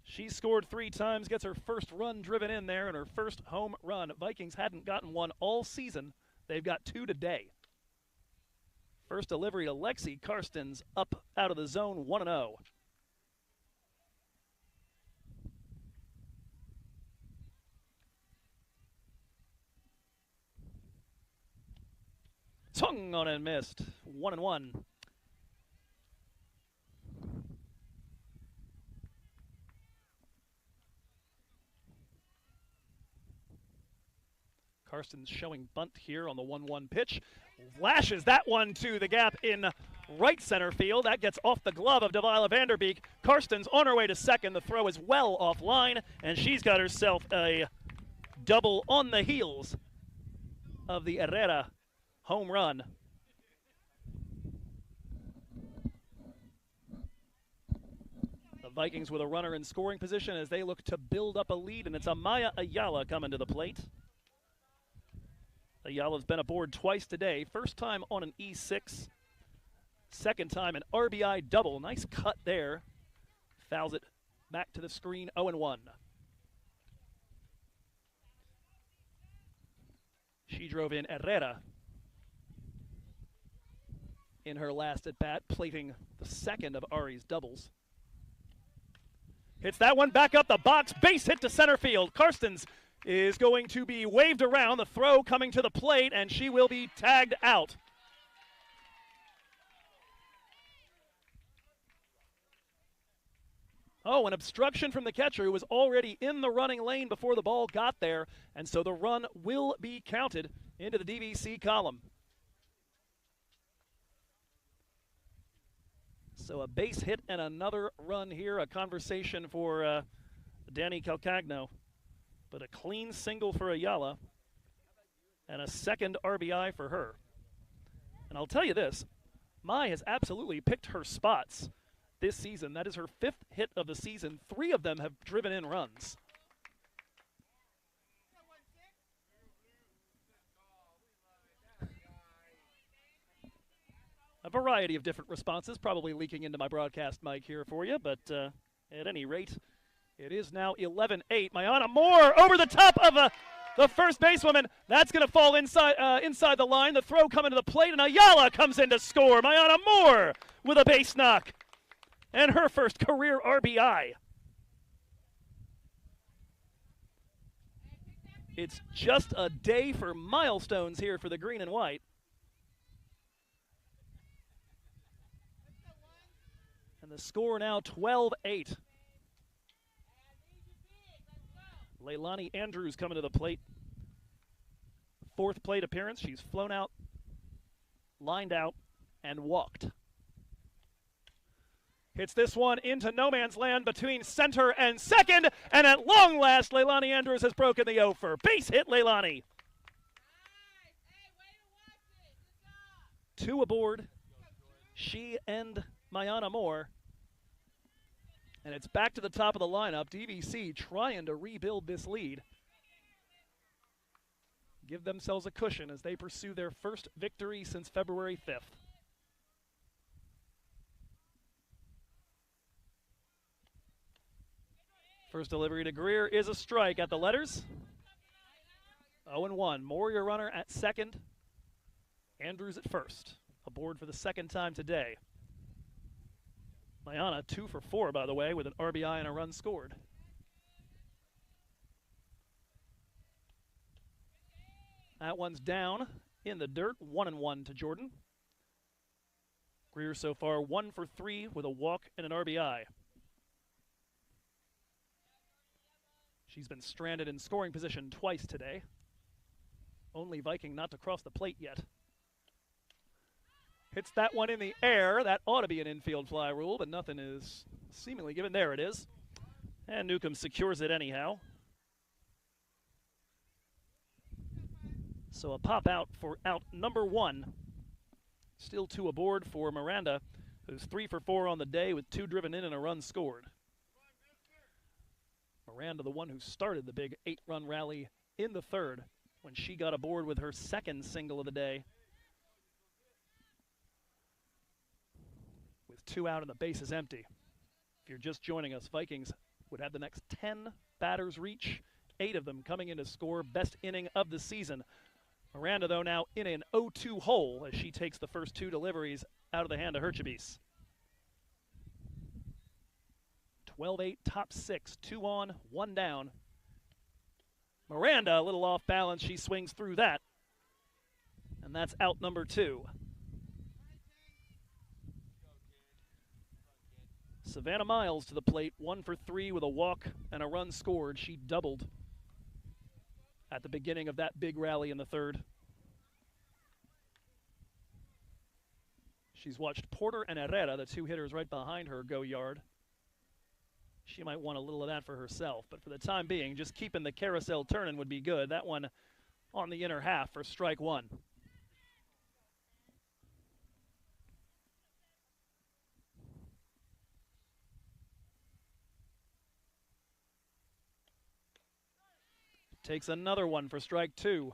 A: She scored 3 times, gets her first run driven in there, and her first home run. Vikings hadn't gotten one all season. They've got 2 today. First delivery to Lexi Karstens, up out of the zone, 1-0. Swung on and missed, 1-1. Karstens showing bunt here on the 1-1 pitch. Lashes that one to the gap in right center field. That gets off the glove of Davila Vanderbeek. Karstens on her way to second. The throw is well offline, and she's got herself a double on the heels of the Herrera home run. The Vikings with a runner in scoring position as they look to build up a lead, and it's Amaya Ayala coming to the plate. Ayala's been aboard twice today. First time on an E6. Second time an RBI double. Nice cut there. Fouls it back to the screen, 0-1. She drove in Herrera in her last at-bat, plating the second of Ari's doubles. Hits that one back up the box. Base hit to center field. Karstens is going to be waved around. The throw coming to the plate, and she will be tagged out. Oh, an obstruction from the catcher who was already in the running lane before the ball got there, and so the run will be counted into the DVC column. So a base hit and another run here, a conversation for Danny Calcagno. But a clean single for Ayala and a second RBI for her. And I'll tell you this, Mai has absolutely picked her spots this season. That is her 5th hit of the season. 3 of them have driven in runs. A variety of different responses probably leaking into my broadcast mic here for you, but at any rate, it is now 11-8. Mayana Moore over the top of the first basewoman. That's going to fall inside the line. The throw coming to the plate, and Ayala comes in to score. Mayana Moore with a base knock and her first career RBI. It's just a day for milestones here for the green and white. And the score now 12-8. Leilani Andrews coming to the plate. 4th plate appearance. She's flown out, lined out, and walked. Hits this one into no man's land between center and second, and at long last, Leilani Andrews has broken the 0 for. Base hit, Leilani. 2 aboard, she and Mayana Moore. And it's back to the top of the lineup. DVC trying to rebuild this lead. Give themselves a cushion as they pursue their first victory since February 5th. First delivery to Greer is a strike at the letters. 0-1. Moore, your runner, at second. Andrews at first. Aboard for the second time today. Mayana 2 for 4, by the way, with an RBI and a run scored. That one's down in the dirt. 1-1 to Jordan. Greer so far 1 for 3 with a walk and an RBI. She's been stranded in scoring position twice today. Only Viking not to cross the plate yet. Hits that one in the air. That ought to be an infield fly rule, but nothing is seemingly given. There it is. And Newcomb secures it anyhow. So a pop out for out number 1. Still 2 aboard for Miranda, who's 3 for 4 on the day with 2 driven in and a run scored. Miranda, the one who started the big 8-run rally in the third when she got aboard with her second single of the day. With 2 out and the bases empty. If you're just joining us, Vikings would have the next 10 batters reach, 8 of them coming in to score. Best inning of the season. Miranda, though, now in an 0-2 hole as she takes the first 2 deliveries out of the hand of Chabot. 12-8, top 6, 2 on, 1 down. Miranda, a little off balance. She swings through that. And that's out number 2. Savannah Miles to the plate, 1 for 3 with a walk and a run scored. She doubled at the beginning of that big rally in the third. She's watched Porter and Herrera, the 2 hitters right behind her, go yard. She might want a little of that for herself, but for the time being, just keeping the carousel turning would be good. That one on the inner half for strike 1. Takes another one for strike 2.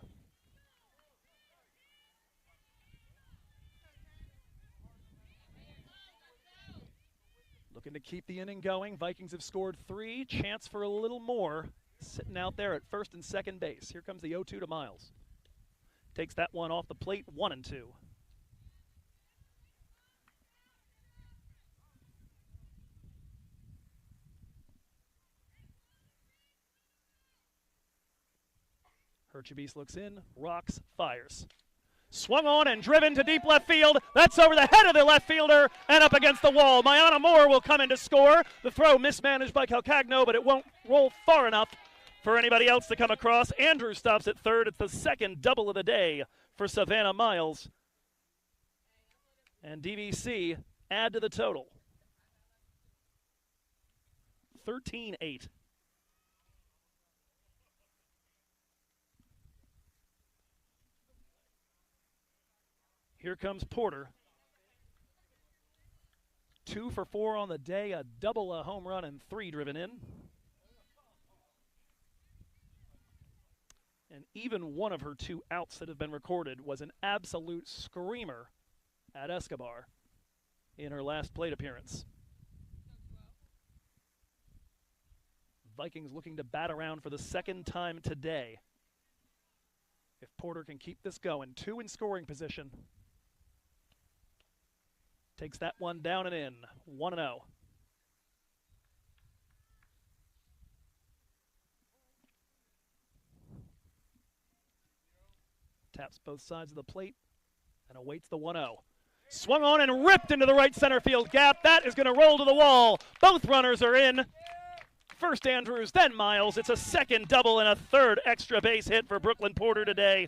A: Looking to keep the inning going. Vikings have scored 3. Chance for a little more. Sitting out there at first and second base. Here comes the 0-2 to Miles. Takes that one off the plate, 1-2. Chabot looks in, rocks, fires. Swung on and driven to deep left field. That's over the head of the left fielder and up against the wall. Mayana Moore will come in to score. The throw mismanaged by Calcagno, but it won't roll far enough for anybody else to come across. Andrew stops at third. It's the second double of the day for Savannah Miles. And DVC add to the total. 13-8. Here comes Porter. 2 for 4 on the day, a double, a home run, and 3 driven in. And even one of her 2 outs that have been recorded was an absolute screamer at Escobar in her last plate appearance. Vikings looking to bat around for the second time today. If Porter can keep this going, 2 in scoring position. Takes that one down and in, 1-0. Taps both sides of the plate and awaits the 1-0. Swung on and ripped into the right center field gap. That is going to roll to the wall. Both runners are in. First Andrews, then Miles. It's a second double and a third extra base hit for Brooklyn Porter today.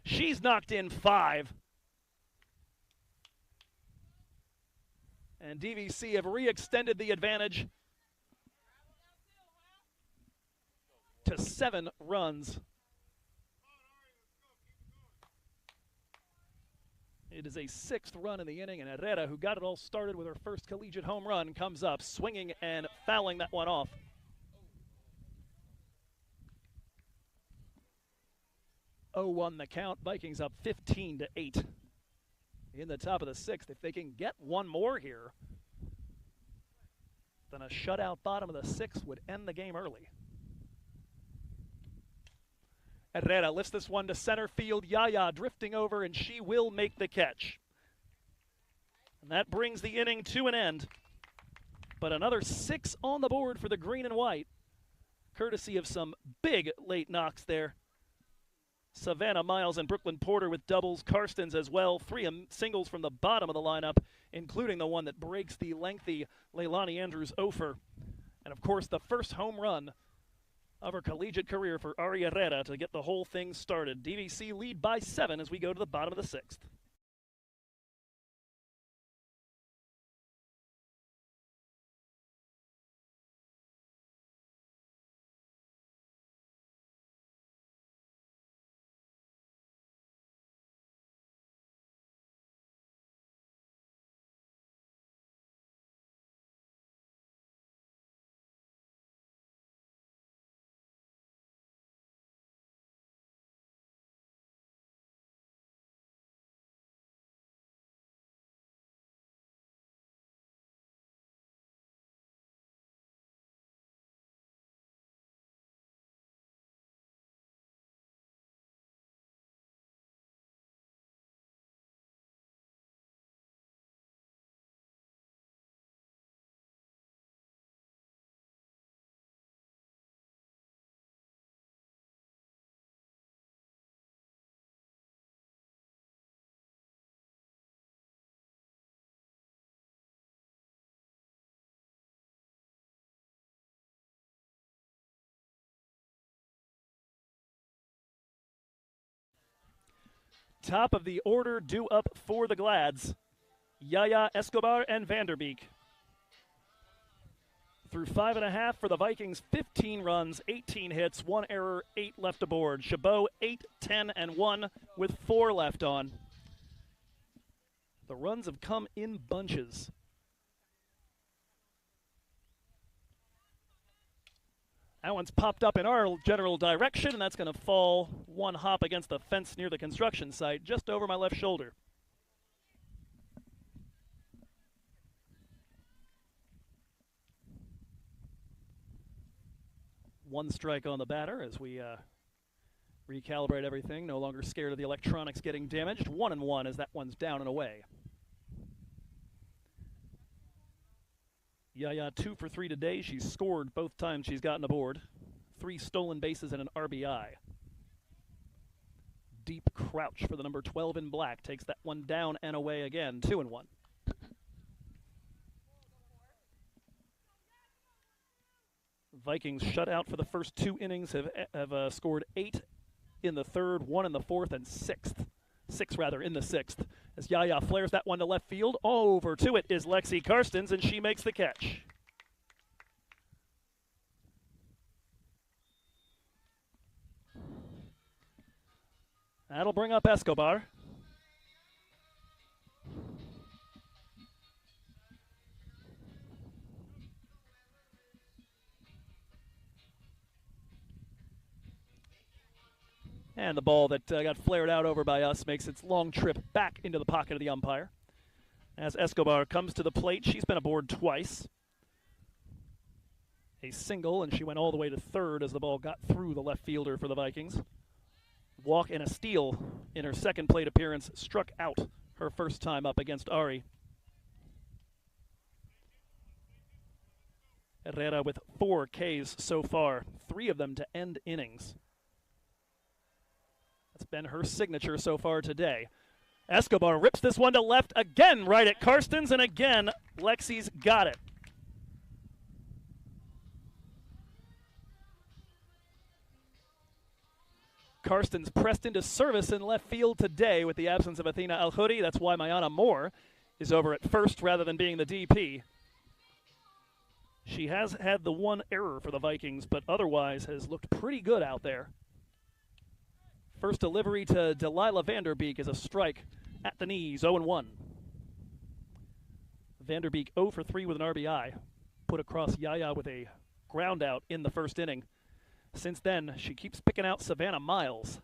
A: She's knocked in 5. And DVC have re-extended the advantage to 7 runs. It is a 6th run in the inning, and Herrera, who got it all started with her first collegiate home run, comes up swinging and fouling that one off. Oh, 1 the count. Vikings up 15-8 in the top of the 6th. If they can get one more here, then a shutout bottom of the 6th would end the game early. Herrera lifts this one to center field. Yaya drifting over, and she will make the catch. And that brings the inning to an end. But another 6 on the board for the green and white, courtesy of some big late knocks there. Savannah Miles and Brooklyn Porter with doubles, Karstens as well. 3 singles from the bottom of the lineup, including the one that breaks the lengthy Leilani Andrews-Ofer. And, of course, the first home run of her collegiate career for Ari Herrera to get the whole thing started. DVC lead by 7 as we go to the bottom of the 6th. Top of the order due up for the Glads. Yaya, Escobar, and Vanderbeek. Through 5.5 for the Vikings, 15 runs, 18 hits, 1 error, 8 left aboard. Chabot, 8, 10, and 1 with 4 left on. The runs have come in bunches. That one's popped up in our general direction, and that's going to fall 1 hop against the fence near the construction site, just over my left shoulder. One strike on the batter as we recalibrate everything. No longer scared of the electronics getting damaged. 1-1 as that one's down and away. Yaya 2 for 3 today. She's scored both times she's gotten aboard. 3 stolen bases and an RBI. Deep crouch for the number 12 in black. Takes that one down and away again. 2-1. Vikings shut out for the first 2 innings. Have scored 8 in the 3rd, 1 in the 4th, and 6 in the 6th. As Yaya flares that one to left field, over to it is Lexi Karstens, and she makes the catch. That'll bring up Escobar. And the ball that got flared out over by us makes its long trip back into the pocket of the umpire. As Escobar comes to the plate, she's been aboard twice. A single, and she went all the way to 3rd as the ball got through the left fielder for the Vikings. Walk and a steal in her second plate appearance, struck out her first time up against Ari. Herrera with 4 Ks so far, 3 of them to end innings. That's been her signature so far today. Escobar rips this one to left again, right at Karstens, and again, Lexi's got it. Karstens pressed into service in left field today with the absence of Athena Alhuri. That's why Mayana Moore is over at first rather than being the DP. She has had the 1 error for the Vikings, but otherwise has looked pretty good out there. First delivery to Delilah Vanderbeek is a strike At the knees, 0-1. Vanderbeek 0 for 3 with an RBI. Put across Yaya with a ground out in the first inning. Since then, she keeps picking out Savannah Miles.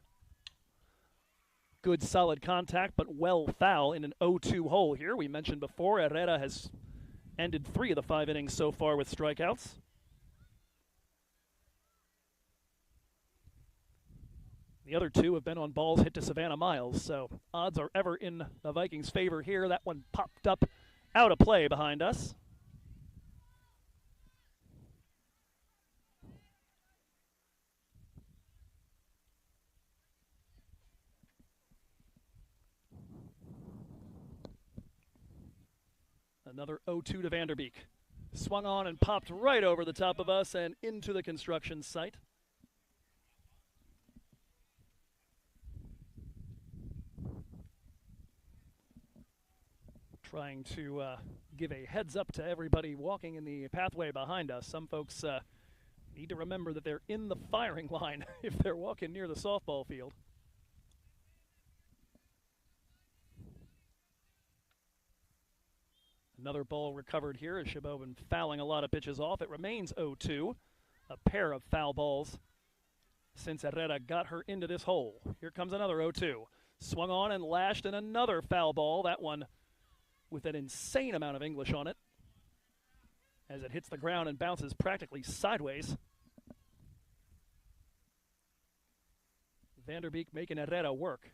A: Good solid contact, but well foul in an 0-2 hole here. We mentioned before, Herrera has ended 3 of the 5 innings so far with strikeouts. The other 2 have been on balls hit to Savannah Miles, so odds are ever in the Vikings' favor here. That one popped up out of play behind us. Another 0-2 to Vanderbeek. Swung on and popped right over the top of us and into the construction site. Trying to give a heads up to everybody walking in the pathway behind us. Some folks need to remember that they're in the firing line if they're walking near the softball field. Another ball recovered here as Chabot been fouling a lot of pitches off. It remains 0-2. A pair of foul balls since Herrera got her into this hole. Here comes another 0-2. Swung on and lashed, and another foul ball. That one with an insane amount of English on it as it hits the ground and bounces practically sideways. Vanderbeek making Herrera work.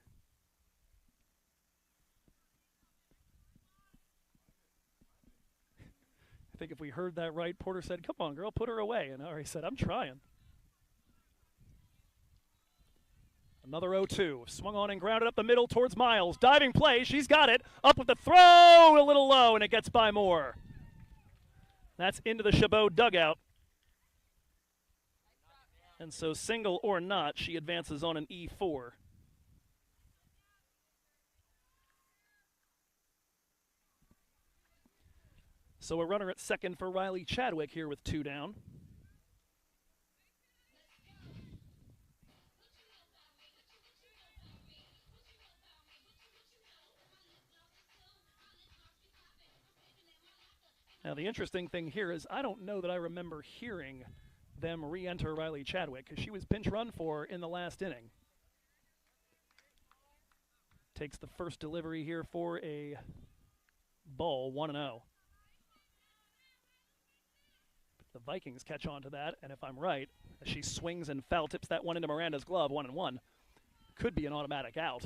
A: I think if we heard that right, Porter said, "Come on, girl, put her away." And Ari said, "I'm trying." Another 0-2. Swung on and grounded up the middle towards Miles. Diving play. She's got it. Up with the throw. A little low, and it gets by Moore. That's into the Chabot dugout. And so single or not, she advances on an E4. So a runner at second for Riley Chadwick here with 2 down. Now, the interesting thing here is I don't know that I remember hearing them re-enter Riley Chadwick because she was pinch run for in the last inning. Takes the first delivery here for a ball, 1-0. The Vikings catch on to that, and if I'm right, as she swings and foul tips that one into Miranda's glove, 1-1. Could be an automatic out,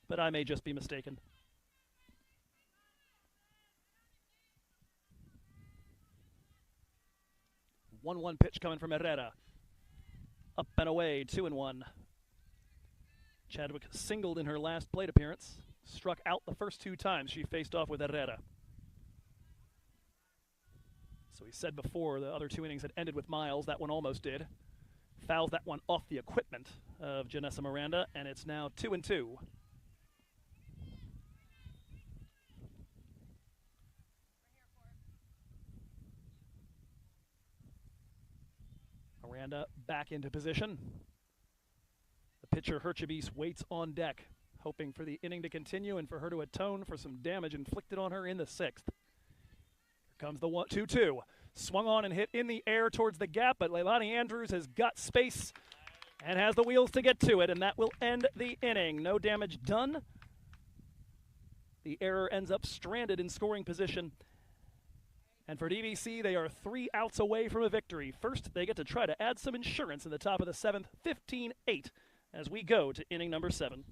A: but I may just be mistaken. 1-1 pitch coming from Herrera. Up and away, 2-1. Chadwick singled in her last plate appearance. Struck out the first 2 times she faced off with Herrera. So he said before the other 2 innings had ended with Miles. That one almost did. Fouls that one off the equipment of Janessa Miranda, and it's now 2-2. Miranda back into position. The pitcher, Herchebis, waits on deck, hoping for the inning to continue and for her to atone for some damage inflicted on her in the 6th. Here comes the 1-2-2. Swung on and hit in the air towards the gap, but Leilani Andrews has got space and has the wheels to get to it, and that will end the inning. No damage done. The error ends up stranded in scoring position. And for DVC, they are 3 outs away from a victory. First, they get to try to add some insurance in the top of the 7th, 15-8, as we go to inning number 7.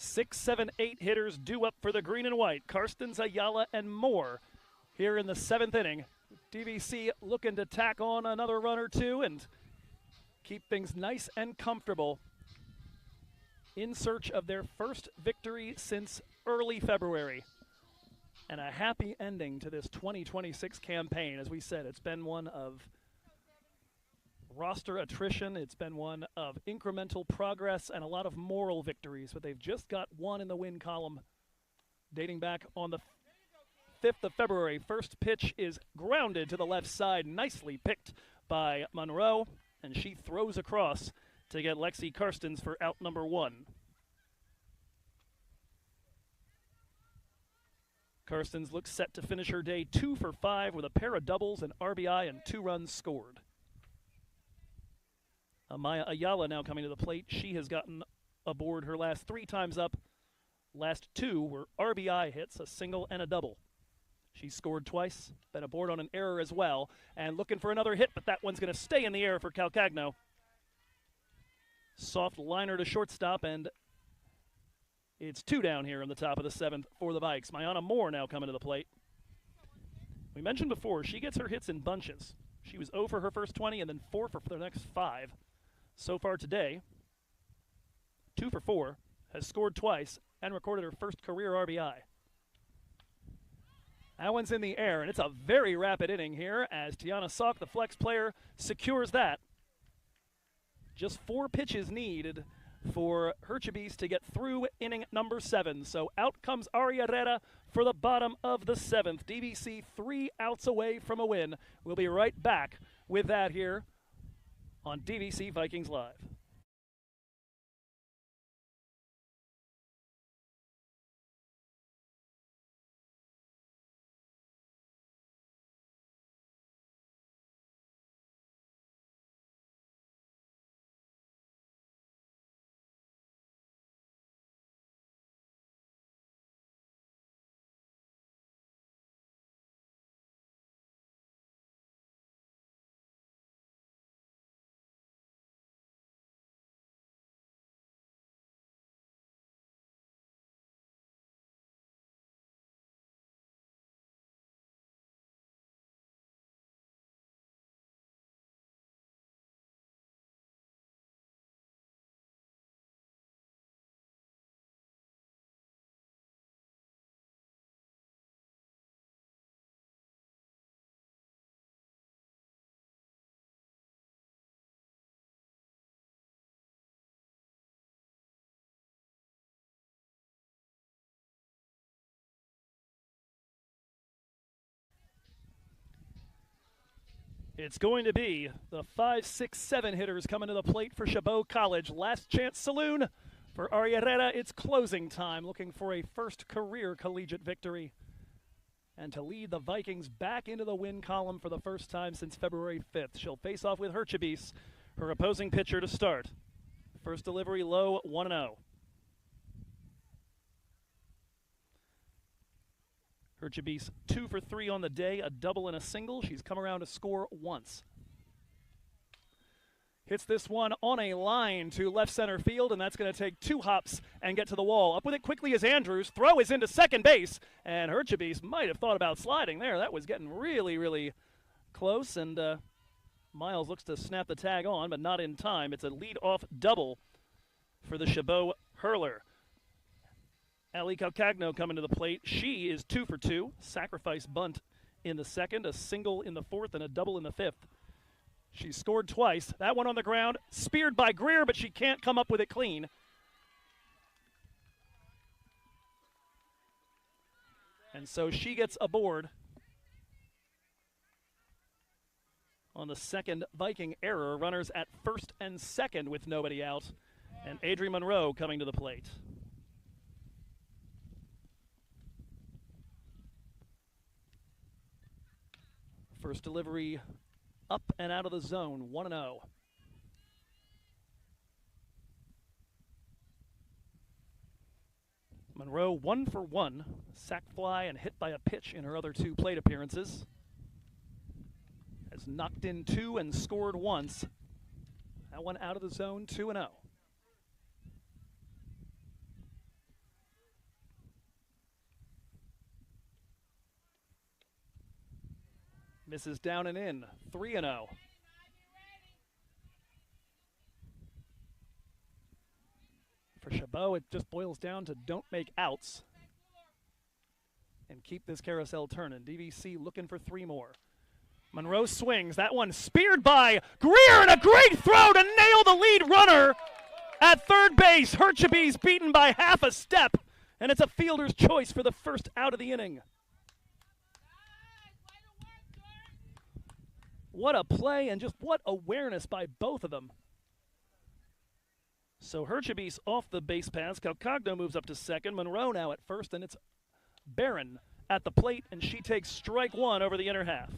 A: 6, 7, 8 hitters due up for the green and white. Karstens, Ayala, and Moore here in the 7th inning. DVC looking to tack on another run or two and keep things nice and comfortable in search of their first victory since early February. And a happy ending to this 2026 campaign. As we said, it's been one of roster attrition. It's been one of incremental progress and a lot of moral victories, but they've just got one in the win column dating back on the 5th of February. First pitch is grounded to the left side, nicely picked by Monroe, and she throws across to get Lexi Karstens for out number 1. Karstens looks set to finish her day 2 for 5 with a pair of doubles, an RBI, and 2 runs scored. Amaya Ayala now coming to the plate. She has gotten aboard her last 3 times up. Last 2 were RBI hits, a single and a double. She scored twice, been aboard on an error as well, and looking for another hit, but that one's going to stay in the air for Calcagno. Soft liner to shortstop, and it's 2 down here on the top of the 7th for the Vikes. Mayana Moore now coming to the plate. We mentioned before, she gets her hits in bunches. She was 0 for her first 20 and then 4 for the next 5. So far today, 2 for 4, has scored twice, and recorded her first career RBI. That one's in the air, and it's a very rapid inning here as Tiana Salk, the flex player, secures that. Just 4 pitches needed for Herchebis to get through inning number 7. So out comes Ari Herrera for the bottom of the 7th. DVC 3 outs away from a win. We'll be right back with that here on DVC Vikings Live. It's going to be the 5, 6, 7 hitters coming to the plate for Chabot College. Last chance saloon for Ari Herrera. It's closing time, looking for a first career collegiate victory and to lead the Vikings back into the win column for the first time since February 5th. She'll face off with Herchebis, her opposing pitcher, to start. First delivery low, 1-0. Herchebis 2 for 3 on the day, a double and a single. She's come around to score once. Hits this one on a line to left center field, and that's going to take 2 hops and get to the wall. Up with it quickly is Andrews. Throw is into second base, and Herchebis might have thought about sliding there. That was getting really, really close, and Miles looks to snap the tag on, but not in time. It's a lead-off double for the Chabot hurler. Ali Calcagno coming to the plate. She is 2 for 2. Sacrifice bunt in the 2nd, a single in the 4th, and a double in the 5th. She scored twice. That one on the ground, speared by Greer, but she can't come up with it clean. And so she gets aboard on the 2nd Viking error. Runners at 1st and 2nd with nobody out. And Adri Monroe coming to the plate. First delivery up and out of the zone, 1-0. Monroe 1 for 1, sac fly and hit by a pitch in her other 2 plate appearances. Has knocked in 2 and scored once. That one out of the zone, 2-0. Misses down and in, 3-0. For Chabot, it just boils down to don't make outs and keep this carousel turning. DVC looking for 3 more. Monroe swings. That one speared by Greer, and a great throw to nail the lead runner at third base. Herchabee's beaten by half a step, and it's a fielder's choice for the first out of the inning. What a play, and just what awareness by both of them. So Herchabee's off the base paths. Calcagno moves up to second. Monroe now at first, and it's Barron at the plate, and she takes strike 1 over the inner half.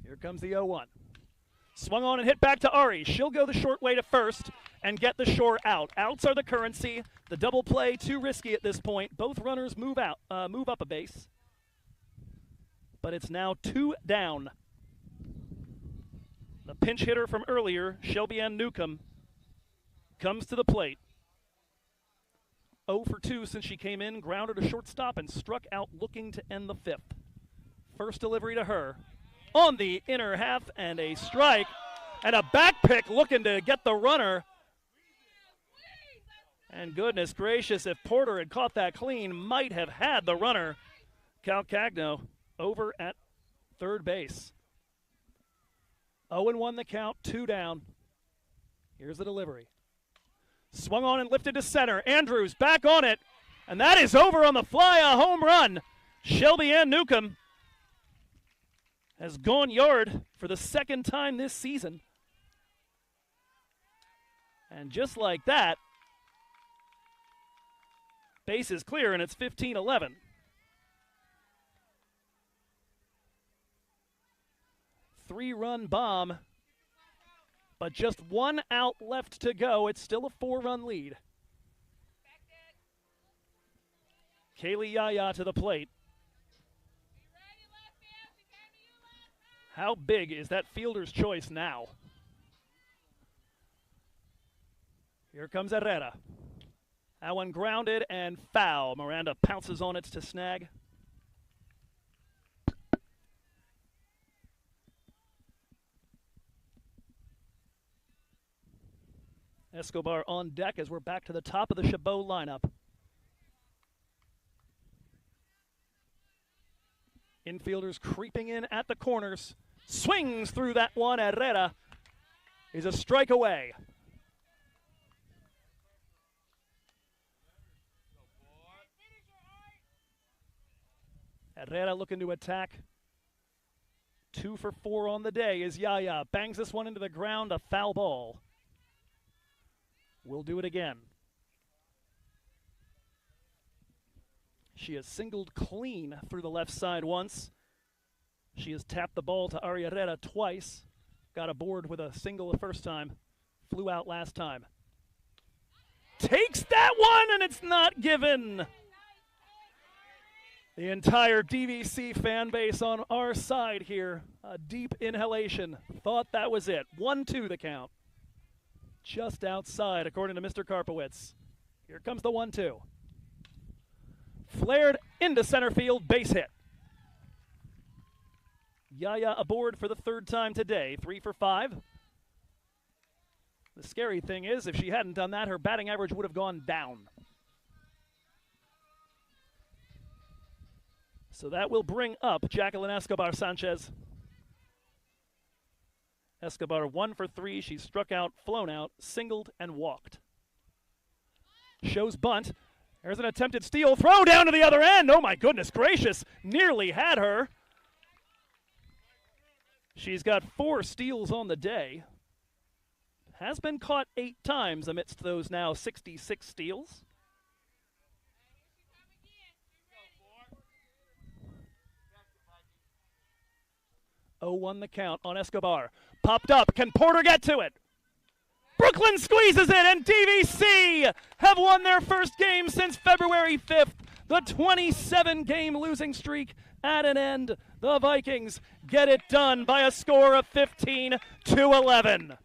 A: Here comes the 0-1. Swung on and hit back to Ari. She'll go the short way to first and get the shore out. Outs are the currency. The double play too risky at this point. Both runners move up a base. But it's now 2 down. The pinch hitter from earlier, Shelby Ann Newcomb, comes to the plate. 0 for 2 since she came in, grounded a shortstop and struck out looking to end the 5th. First delivery to her. On the inner half, and a strike, and a back pick looking to get the runner. And goodness gracious, if Porter had caught that clean, might have had the runner. Calcagno over at third base. 0-1 the count, 2 down. Here's the delivery. Swung on and lifted to center. Andrews back on it, and that is over on the fly, a home run. Shelby Ann Newcomb has gone yard for the 2nd time this season. And just like that, base is clear, and it's 15-11. Three-run bomb, but just 1 out left to go. It's still a 4-run lead. Kaylee Yaya to the plate. How big is that fielder's choice now? Here comes Herrera. That one grounded and foul. Miranda pounces on it to snag. Escobar on deck as we're back to the top of the Chabot lineup. Infielders creeping in at the corners. Swings through that one. Herrera is a strike away. Herrera looking to attack. 2 for 4 on the day is Yaya. Bangs this one into the ground, a foul ball. We'll do it again. She has singled clean through the left side once. She has tapped the ball to Ari Herrera twice. Got aboard with a single the first time. Flew out last time. Takes that one, and it's not given. The entire DVC fan base on our side here. A deep inhalation. Thought that was it. 1-2 the count. Just outside, according to Mr. Karpowitz. Here comes the 1-2. Flared into center field, base hit. Yaya aboard for the 3rd time today, 3 for 5. The scary thing is, if she hadn't done that, her batting average would have gone down. So that will bring up Jacqueline Escobar Sanchez. Escobar 1 for 3. She struck out, flown out, singled, and walked. Shows bunt. There's an attempted steal. Throw down to the other end. Oh, my goodness gracious. Nearly had her. She's got 4 steals on the day. Has been caught 8 times amidst those now 66 steals. Oh, 0-1 the count on Escobar. Popped up. Can Porter get to it? Brooklyn squeezes it, and DVC have won their first game since February 5th. The 27-game losing streak at an end. The Vikings get it done by a score of 15-11.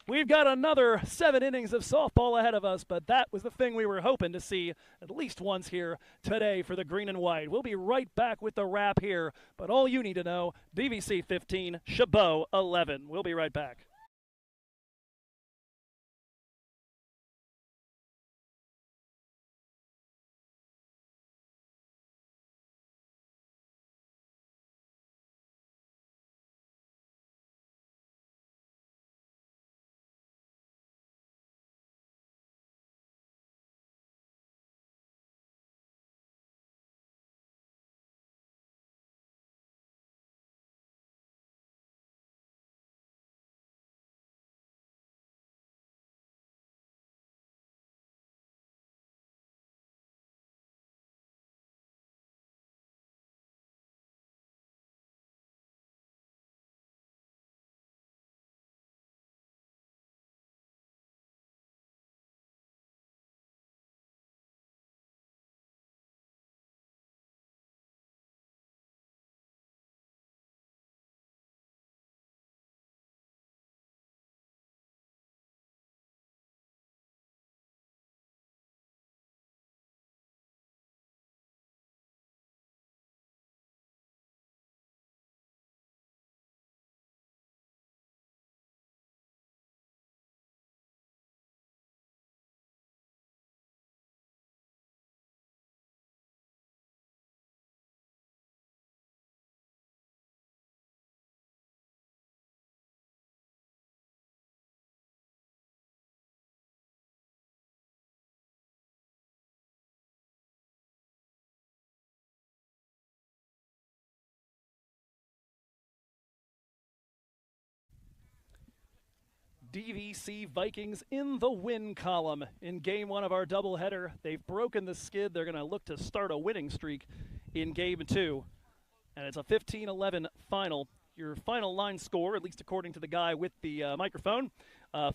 A: We've got another 7 innings of softball ahead of us, but that was the thing we were hoping to see at least once here today for the green and white. We'll be right back with the wrap here, but all you need to know, DVC 15, Chabot 11. We'll be right back. DVC Vikings in the win column in game 1 of our doubleheader. They've broken the skid. They're going to look to start a winning streak in game 2. And it's a 15-11 final. Your final line score, at least according to the guy with the microphone,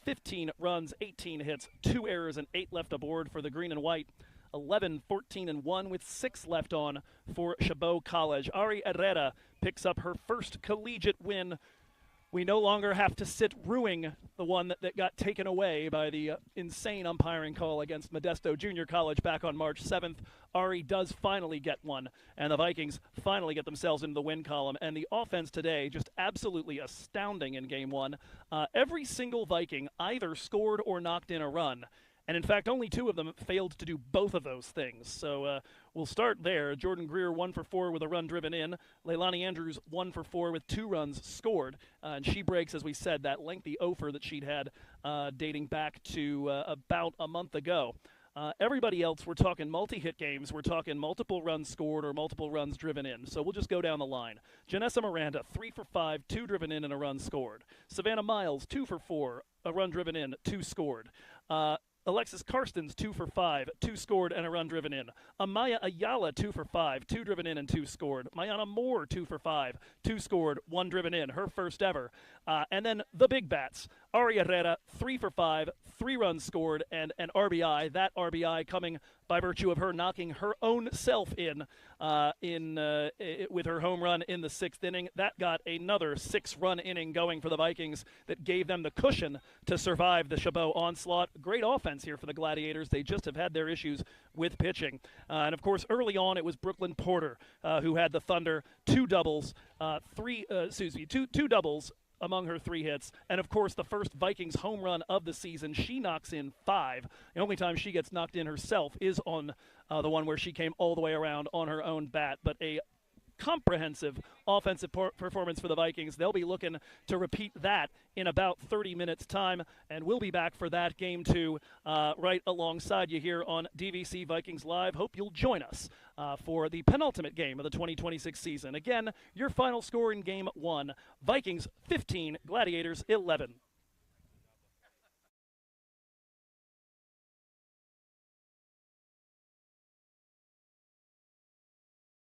A: 15 runs, 18 hits, 2 errors, and 8 left aboard for the green and white. 11, 14, and 1 with 6 left on for Chabot College. Ari Herrera picks up her first collegiate win. We no longer have to sit ruining the one that got taken away by the insane umpiring call against Modesto Junior College back on March 7th. Ari does finally get one, and the Vikings finally get themselves into the win column. And the offense today, just absolutely astounding in Game 1. Every single Viking either scored or knocked in a run. And in fact, only 2 of them failed to do both of those things. So we'll start there. Jordan Greer 1 for 4 with a run driven in. Leilani Andrews 1 for 4 with 2 runs scored. And she breaks, as we said, that lengthy offer that she'd had dating back to about a month ago. Everybody else, we're talking multi-hit games. We're talking multiple runs scored or multiple runs driven in. So we'll just go down the line. Janessa Miranda, 3 for 5, 2 driven in and a run scored. Savannah Miles, 2 for 4, a run driven in, 2 scored. Alexis Karstens, 2 for 5, 2 scored and a run driven in. Amaya Ayala, 2 for 5, 2 driven in and 2 scored. Mayana Moore, 2 for 5, 2 scored, 1 driven in, her first ever. And then the big bats. Ari Herrera, 3 for 5, 3 runs scored, and an RBI. That RBI coming by virtue of her knocking her own self in with her home run in the 6th inning. That got another 6-run inning going for the Vikings that gave them the cushion to survive the Chabot onslaught. Great offense here for the Gladiators. They just have had their issues with pitching. And, of course, early on it was Brooklyn Porter who had the Thunder, 2 doubles, 2 doubles among her 3 hits. And, of course, the first Vikings home run of the season. She knocks in 5. The only time she gets knocked in herself is on the one where she came all the way around on her own bat. But a comprehensive offensive performance for the Vikings. They'll be looking to repeat that in about 30 minutes' time, and we'll be back for that Game 2 right alongside you here on DVC Vikings Live. Hope you'll join us for the penultimate game of the 2026 season. Again, your final score in Game 1, Vikings 15, Gladiators 11.